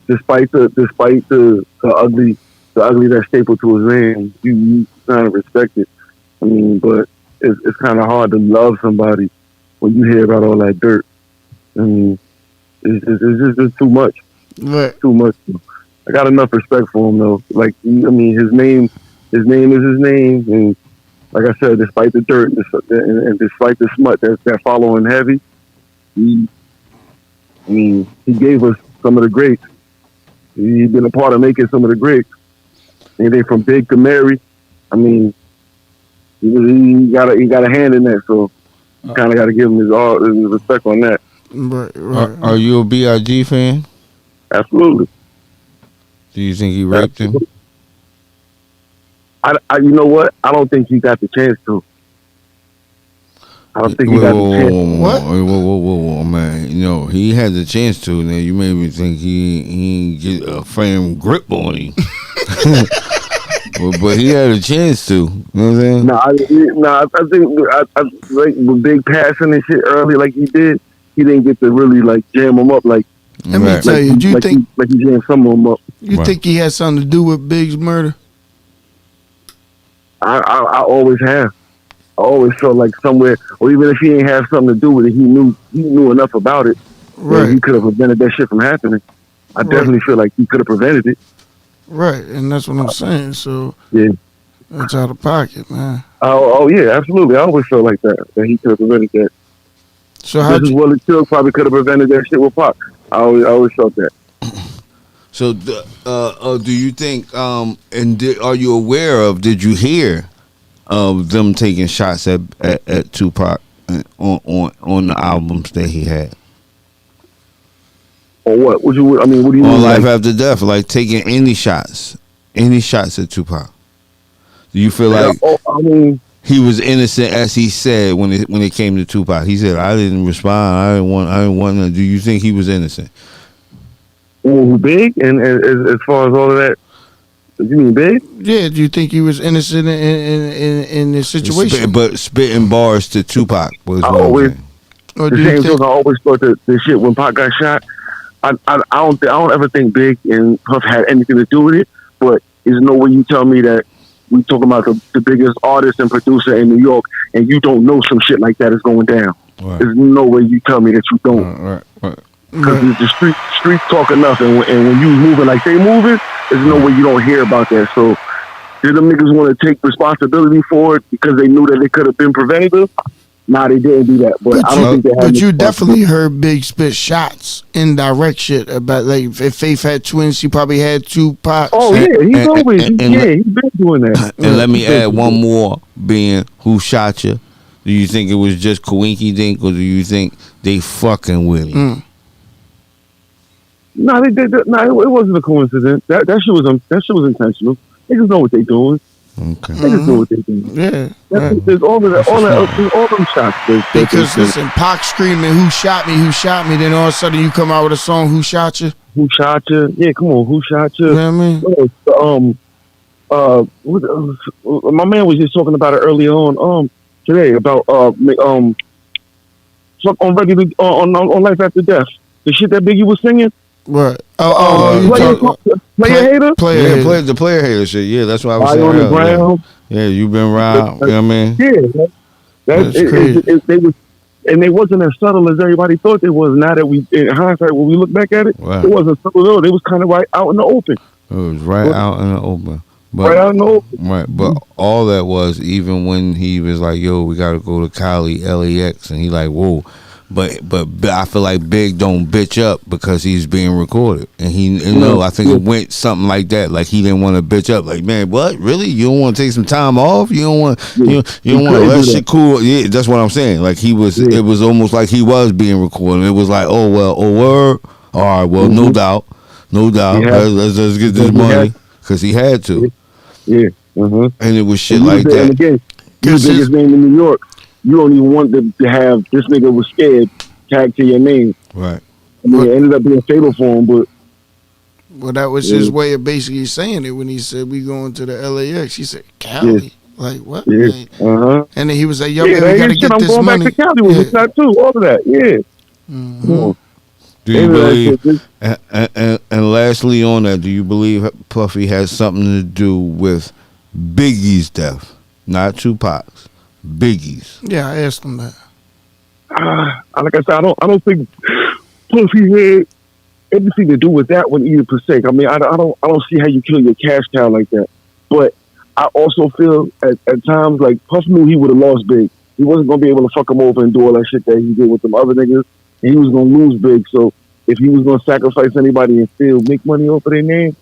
Speaker 3: Despite the ugly that's stapled to his name, you kind of respect it. I mean, but it's kind of hard to love somebody when you hear about all that dirt. I mean, it's just too much.
Speaker 2: Right.
Speaker 3: Too much. I got enough respect for him though. Like, I mean, his name is his name, and like I said, despite the dirt and despite the smut that following heavy, he gave us some of the greats. He's been a part of making some of the greats. And they from Big to Mary. I mean, he got a hand in that, so you kind of got to give him his respect on that.
Speaker 2: Right.
Speaker 1: Are you a B.I.G. fan?
Speaker 3: Absolutely.
Speaker 1: Do you think he raped him?
Speaker 3: You know what? I don't think he got the chance to. I don't think he got the chance.
Speaker 2: What?
Speaker 1: Whoa, man. He had the chance to. Now you made me think he get a firm grip on him. but he had a chance to. You know what I'm saying?
Speaker 3: I think like with Big passing and shit early like he did, he didn't get to really like jam him up like.
Speaker 2: Let me tell you, do you think
Speaker 3: he jammed some of them up?
Speaker 2: You think he had something to do with Big's murder?
Speaker 3: I always have. I always felt like somewhere, or even if he ain't have something to do with it, he knew enough about it.
Speaker 2: Right.
Speaker 3: He could have prevented that shit from happening. I definitely feel like he could have prevented it.
Speaker 2: Right, and that's what I'm saying. So
Speaker 3: yeah,
Speaker 2: that's out of pocket, man.
Speaker 3: Oh yeah, absolutely. I always felt like that he could have prevented that.
Speaker 2: So
Speaker 3: how just as well as Chill probably could have prevented that shit with Pac. I always felt that.
Speaker 1: So, do you think? Are you aware of? Did you hear of them taking shots at Tupac on the albums that he had?
Speaker 5: Or what? What do you mean?
Speaker 1: On Life After Death, like taking any shots at Tupac. Do you feel like he was innocent, as he said when it came to Tupac? He said, "I didn't respond. I didn't want to." Do you think he was innocent?
Speaker 5: Who, Big? And as far as all of that, you mean Big?
Speaker 2: Yeah. Do you think he was innocent in this situation?
Speaker 1: Spitting bars to Tupac was
Speaker 5: I
Speaker 1: what
Speaker 5: always,
Speaker 1: I'm saying.
Speaker 2: Or
Speaker 5: the
Speaker 2: do you
Speaker 5: same
Speaker 2: think?
Speaker 5: thing. I always thought that the shit when Pac got shot. I don't ever think Big and Puff had anything to do with it. But there's no way you tell me that we talking about the biggest artist and producer in New York, and you don't know some shit like that is going down.
Speaker 1: Right.
Speaker 5: There's no way you tell me that you don't.
Speaker 1: Right.
Speaker 5: Because the streets talk enough, and when you moving like they moving, there's no way you don't hear about that. So, did them niggas want to take responsibility for it because they knew that it could have been preventative? Nah, they didn't do that. But I don't think they had.
Speaker 2: But you definitely heard Big spit shots, indirect shit about, like, if Faith had twins, she probably had Tupac.
Speaker 5: Oh yeah, he's always he's been doing that.
Speaker 1: And let me add one more, being Who Shot You? Do you think it was just coinky dink, or do you think they fucking with him?
Speaker 5: No, it wasn't a coincidence. That shit was intentional. Niggas know what they doing.
Speaker 1: Okay.
Speaker 5: Niggas know what they doing.
Speaker 2: Yeah.
Speaker 5: There's all of that, all them shots.
Speaker 2: Because listen, Pac screaming, "Who shot me? Who shot me?" Then all of a sudden you come out with a song, "Who shot you?"
Speaker 5: Who shot you? Yeah, come on, who shot you?
Speaker 2: You know what I mean?
Speaker 5: My man was just talking about it earlier on today about on Ready to on Life After Death. The shit that Biggie was singing.
Speaker 2: What?
Speaker 5: Player hater.
Speaker 1: The player hater shit. Yeah, that's what I was saying.
Speaker 5: On the
Speaker 1: earlier.
Speaker 5: ground.
Speaker 1: Yeah, you been robbed. You know what I mean?
Speaker 5: Yeah, that's crazy. They was, and they wasn't as subtle as everybody thought they was. Now that we, in hindsight, when we look back at it, It wasn't subtle at all. They was kind of right out in the open.
Speaker 1: It was out in the open. But,
Speaker 5: right out in the open.
Speaker 1: Right, but all that was, even when he was like, "Yo, we got to go to Cali, LAX," and he like, "Whoa." But I feel like Big don't bitch up because he's being recorded, and I think it went something like that. Like he didn't want to bitch up. Like, man, what? Really? You don't want to take some time off? You don't want you don't want to let shit cool? Yeah, that's what I'm saying. Like he was. It was almost like he was being recorded. It was like, oh well, word. All right, well, no doubt. Let's get this money because he had to.
Speaker 5: Yeah.
Speaker 1: And it was shit like that.
Speaker 5: And again, you're the biggest name in New York. You don't even want to have this nigga was scared tagged to your name.
Speaker 1: Right.
Speaker 5: I mean, it ended up being fatal for him, but.
Speaker 2: Well, that was his way of basically saying it when he said, "We going to the LAX." He said, "Cali." Yeah. Like, what?
Speaker 5: Yeah.
Speaker 2: And then he was like, "Yo, man, we got to get
Speaker 5: I'm
Speaker 2: this
Speaker 5: going
Speaker 2: money."
Speaker 5: Back to Cali with that too. All of that. Yeah.
Speaker 2: Mm-hmm.
Speaker 1: Do you believe, and lastly on that, do you believe Puffy has something to do with Biggie's death? Not Tupac's. Biggie's.
Speaker 2: Yeah, I asked him that.
Speaker 5: Like I said, I don't think Puffy had anything to do with that one either per se. I mean, I don't see how you kill your cash cow like that. But I also feel at times like Puff knew he would have lost Big. He wasn't gonna be able to fuck him over and do all that shit that he did with them other niggas. And he was gonna lose Big. So if he was gonna sacrifice anybody and still make money off of their name,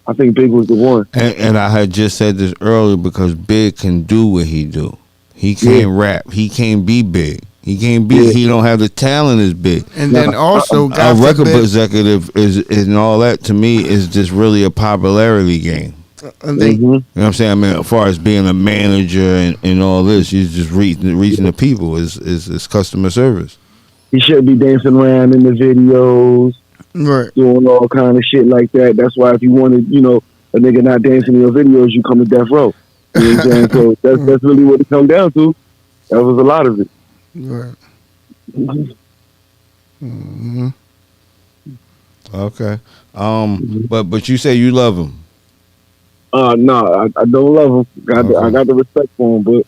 Speaker 5: I think Big was the one.
Speaker 1: And I had just said this earlier because Big can do what he do. He can't rap. He can't be big. He can't be. He don't have the talent as Big.
Speaker 2: And then also,
Speaker 1: a record executive is and all that to me is just really a popularity game.
Speaker 2: And they,
Speaker 1: you know what I'm saying? I mean, as far as being a manager and all this, he's just reaching the people is customer service.
Speaker 5: He should be dancing around in the videos,
Speaker 2: right?
Speaker 5: Doing all kind of shit like that. That's why if you wanted, a nigga not dancing in your videos, you come to death row. You know what I'm saying? So that's really what it come down to. That was a lot of it.
Speaker 2: Right.
Speaker 1: Okay. But you say you love him.
Speaker 5: No, I don't love him. I got the respect for him, but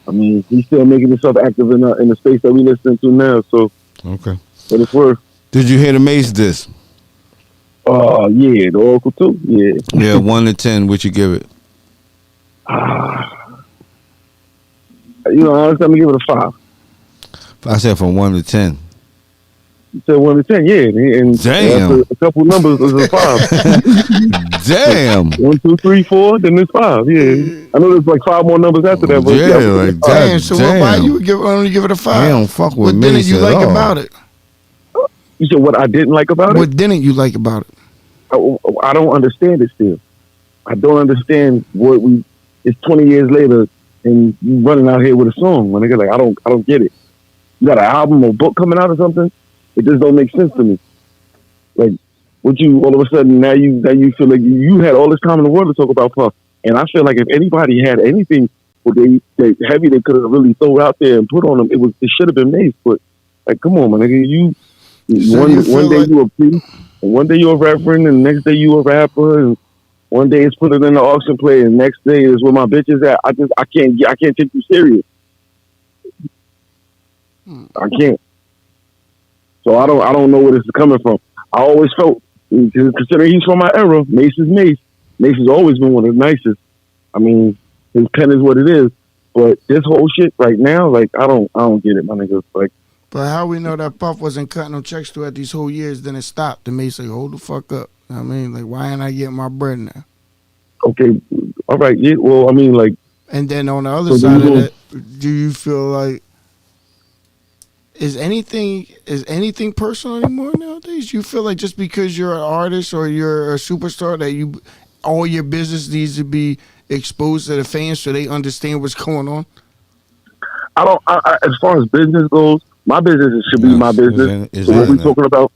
Speaker 5: I mean, he's still making himself active in the space that we listening to now. So
Speaker 1: okay.
Speaker 5: But it's worth.
Speaker 1: Did you hear the Mace disc?
Speaker 5: Yeah, the Oracle too. Yeah.
Speaker 1: Yeah, 1 to 10. What you give it?
Speaker 5: Honestly, I'm gonna give it a 5.
Speaker 1: I said from 1 to 10.
Speaker 5: You said 1 to 10, yeah. And
Speaker 1: Damn.
Speaker 5: after a couple numbers is a 5.
Speaker 1: Damn.
Speaker 5: 1, 2, 3, 4, then it's 5. Yeah. I know there's like 5 more numbers after that, but
Speaker 1: Yeah,
Speaker 5: I think
Speaker 1: like
Speaker 5: it's 5.
Speaker 2: Damn,
Speaker 1: that.
Speaker 2: so
Speaker 1: Damn.
Speaker 2: why you would only give it a 5?
Speaker 1: He don't fuck with
Speaker 2: What didn't
Speaker 1: Mace
Speaker 2: you
Speaker 1: at
Speaker 2: like
Speaker 1: all.
Speaker 2: about it?
Speaker 5: You said what I didn't like about it?
Speaker 2: What didn't you like about it?
Speaker 5: I don't understand it still. I don't understand what we. It's 20 years later, and you running out here with a song. My nigga, like I don't get it. You got an album or book coming out or something? It just don't make sense to me. Like, what you all of a sudden now you feel like you had all this time in the world to talk about Puff, and I feel like if anybody had anything what they heavy they could have really thrown out there and put on them, it should have been Mace. But like, come on, my nigga,
Speaker 2: So
Speaker 5: one day
Speaker 2: like,
Speaker 5: you a priest, and one day you a reverend, and the next day you a rapper, and one day it's put it in the auction play, and the next day is where my bitch is at. I can't take you serious. I can't. So I don't know where this is coming from. I always felt, considering he's from my era, Mace is Mace. Mace has always been one of the nicest. I mean, his pen is what it is. But this whole shit right now, like I don't get it, my nigga. Like,
Speaker 2: but how we know that Puff wasn't cutting no checks throughout these whole years, then it stopped. And Mace like, hold the fuck up. You know what I mean? Like, why ain't I getting my bread now?
Speaker 5: okay, all right, yeah. Well, I mean, like,
Speaker 2: And then on the other
Speaker 5: So
Speaker 2: side
Speaker 5: do
Speaker 2: of
Speaker 5: you
Speaker 2: that, do you feel like is anything personal anymore nowadays? You feel like just because you're an artist or you're a superstar that all your business needs to be exposed to the fans so they understand what's going on?
Speaker 5: as far as business goes, my business should be my business. So what we talking about?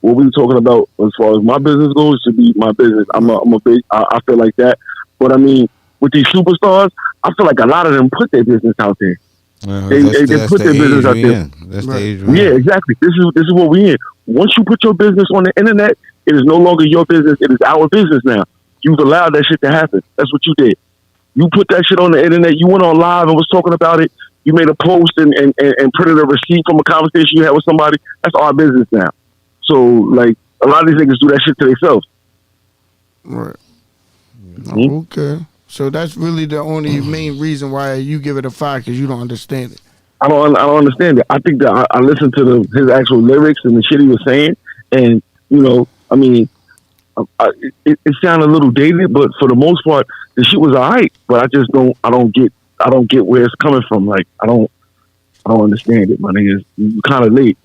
Speaker 5: What we talking about as far as my business goes should be my business. I'm a big. I feel like that. But I mean, with these superstars, I feel like a lot of them put their business out there. They put their business out there.
Speaker 1: That's
Speaker 2: Right.
Speaker 1: the age we're
Speaker 5: Yeah,
Speaker 1: in.
Speaker 5: exactly. This is what we in. Once you put your business on the internet, it is no longer your business. It is our business now. You've allowed that shit to happen. That's what you did. You put that shit on the internet. You went on live and was talking about it. You made a post and printed a receipt from a conversation you had with somebody. That's our business now. So, like, a lot of these niggas do that shit to themselves.
Speaker 2: Right.
Speaker 5: Mhm.
Speaker 2: Okay. So that's really the only main reason why you give it a 5 because you don't understand it.
Speaker 5: I don't understand it. I think that I listened to his actual lyrics and the shit he was saying, and I mean, it sounded a little dated, but for the most part, the shit was alright. But I just don't get where it's coming from. Like I don't understand it, my nigga. You kind of late.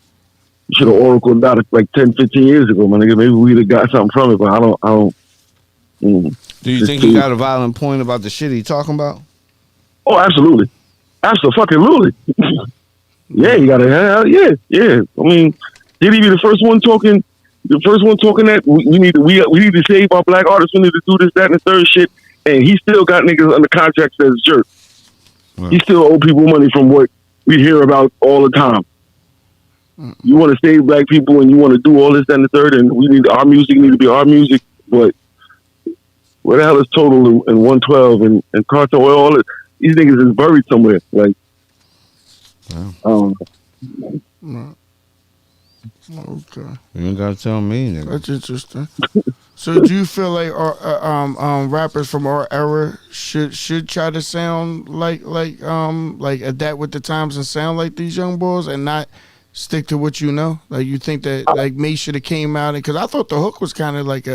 Speaker 5: You should have oracled about it like 10, 15 years ago, my nigga. Maybe we'd have got something from it, but I don't.
Speaker 1: Do you think he got a violent point about the shit he talking about?
Speaker 5: Oh, absolutely. Absolutely. Yeah, you gotta. Yeah. I mean, did he be the first one talking? The first one talking that we need to save our black artists. We need to do this, that, and the third shit. And he still got niggas under contract that is jerk. Right. He still owe people money from what we hear about all the time. You want to save black people and you want to do all this, that, and the third, and our music need to be our music. But where the hell is Total and 112 and Cartel? All this? These niggas is buried somewhere. Like,
Speaker 2: Right. Okay.
Speaker 1: You ain't gotta tell me, nigga.
Speaker 2: That's interesting. So do you feel like rappers from our era should try to sound like adapt with the times and sound like these young boys and not stick to what you know? Like you think that like May should have came out because I thought the hook was kind of like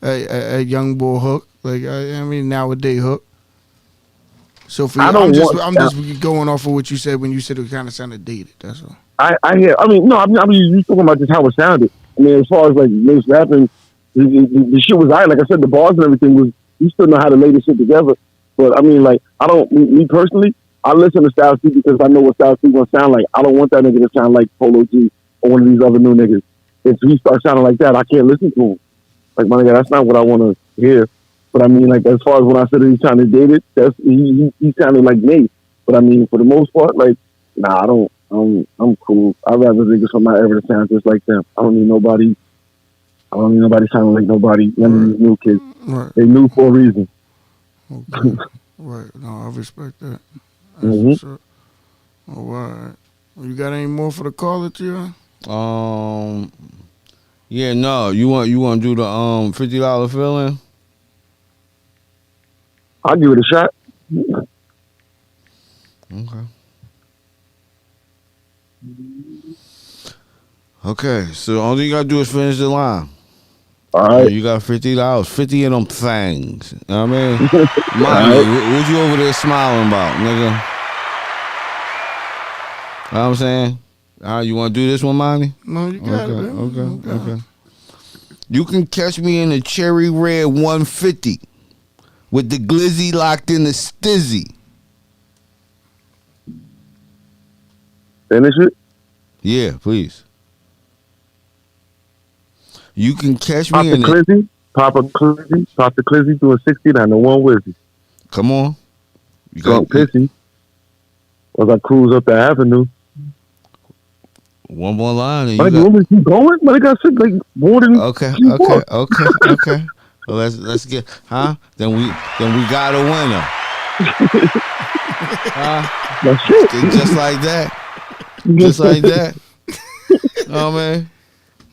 Speaker 2: a young boy hook, like I mean nowadays hook. So for you, I'm just going off of what you said when you said it kind of sounded dated. That's all.
Speaker 5: I hear. I mean, no. I mean, you talking about just how it sounded. I mean, as far as like Mace rapping, the shit was alright. Like I said, the bars and everything was. You still know how to lay this shit together. But I mean, like me personally, I listen to Styles P because I know what Styles P gonna sound like. I don't want that nigga to sound like Polo G or one of these other new niggas. If he starts sounding like that, I can't listen to him. Like my nigga, that's not what I want to hear. But I mean, like as far as when I said that he's trying to date it, he sounded like Mace. But I mean, for the most part, like nah, I don't. I'm cool. I'd rather niggas from my era sound just like them. I don't need nobody sounding like nobody. None of these new kids.
Speaker 2: Right.
Speaker 5: They new for a reason.
Speaker 2: Okay. Right. No, I respect that. Sure. All right. You got any more for the caller, Tio?
Speaker 1: Yeah, no. You want to do the $50 fill-in?
Speaker 5: I'll give it a shot.
Speaker 1: Okay. Okay, so all you gotta do is finish the line.
Speaker 5: All right.
Speaker 1: You got $50. 50 of them things. You know what I mean?
Speaker 5: All
Speaker 1: Mommy,
Speaker 5: right.
Speaker 1: what you over there smiling about, nigga? Know what I'm saying? You want to do this one, Monty?
Speaker 2: No, you got it, man.
Speaker 1: Okay. You can catch me in the cherry red 150 with the glizzy locked in the stizzy.
Speaker 5: Finish it.
Speaker 1: Yeah, please. You can catch
Speaker 5: Pop
Speaker 1: me
Speaker 5: the
Speaker 1: in it.
Speaker 5: Clizzy. Pop the Clizzy through a 69. The one with you.
Speaker 1: Come on. You
Speaker 5: Drunk pissy. As I cruise up the avenue.
Speaker 1: One more line. And
Speaker 5: You want me to keep going? Like I said, like more than
Speaker 1: Okay. Well, let's get Then we got a winner.
Speaker 5: That's it.
Speaker 1: Just like that. Just like that. Oh man.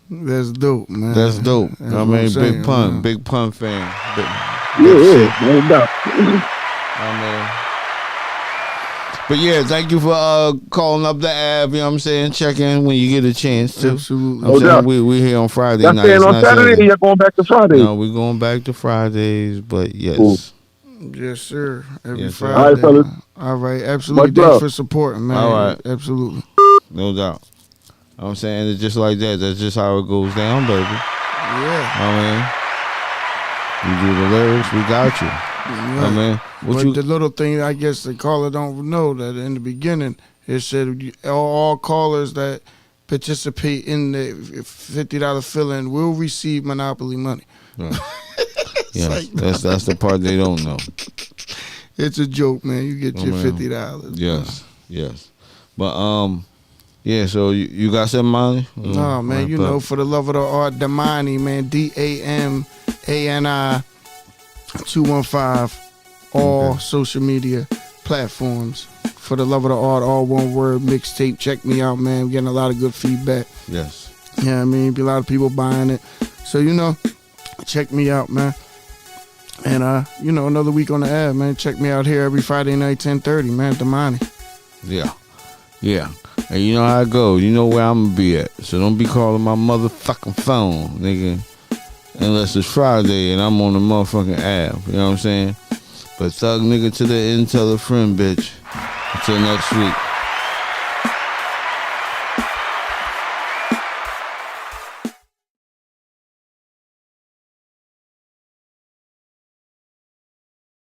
Speaker 2: That's dope, man.
Speaker 1: That's dope.
Speaker 2: That's
Speaker 1: I
Speaker 2: what
Speaker 1: mean,
Speaker 2: I'm saying, man.
Speaker 1: big pun fan.
Speaker 5: Yeah, no doubt.
Speaker 1: But yeah, thank you for calling up the app. You know what I'm saying? Check in when you get a chance to.
Speaker 2: Absolutely.
Speaker 1: I'm saying
Speaker 5: doubt.
Speaker 1: we here on Friday
Speaker 5: Y'all
Speaker 1: nights.
Speaker 5: staying on
Speaker 1: not
Speaker 5: Saturday or y'all going back to Friday?
Speaker 1: No, we're going back to Fridays, but yes.
Speaker 5: Cool.
Speaker 2: Yes, sir. Every
Speaker 1: Yes, sir.
Speaker 2: Friday.
Speaker 5: All right, fellas.
Speaker 2: All right. Absolutely.
Speaker 5: Much
Speaker 2: Thanks
Speaker 5: love.
Speaker 2: for supporting, man.
Speaker 1: All right.
Speaker 2: Absolutely.
Speaker 1: No doubt. I'm saying it's just like that. That's just how it goes down, baby.
Speaker 2: Yeah.
Speaker 1: You do the lyrics, we got you.
Speaker 2: Right. But the little thing, I guess the caller don't know that in the beginning, it said all callers that participate in the $50 fill-in will receive Monopoly money.
Speaker 1: Right. Yes, that's the part they don't know.
Speaker 2: It's a joke, man. You get your $50.
Speaker 1: Yes. But yeah. So you got something, Molly?
Speaker 2: No, man. You know, for the love of the art, Damani, man. DAMANI 215. All social media platforms. For the love of the art, all one word, mixtape. Check me out, man. We're getting a lot of good feedback.
Speaker 1: Yes.
Speaker 2: Yeah, I mean, be a lot of people buying it. So, check me out, man. And, another week on the air, man. Check me out here every Friday night, 10:30, man. Damani.
Speaker 1: Yeah. And you know how it goes. You know where I'm going to be at. So don't be calling my motherfucking phone, nigga. Unless it's Friday and I'm on the motherfucking app. You know what I'm saying? But thug nigga to the end, tell a friend, bitch. Until next week.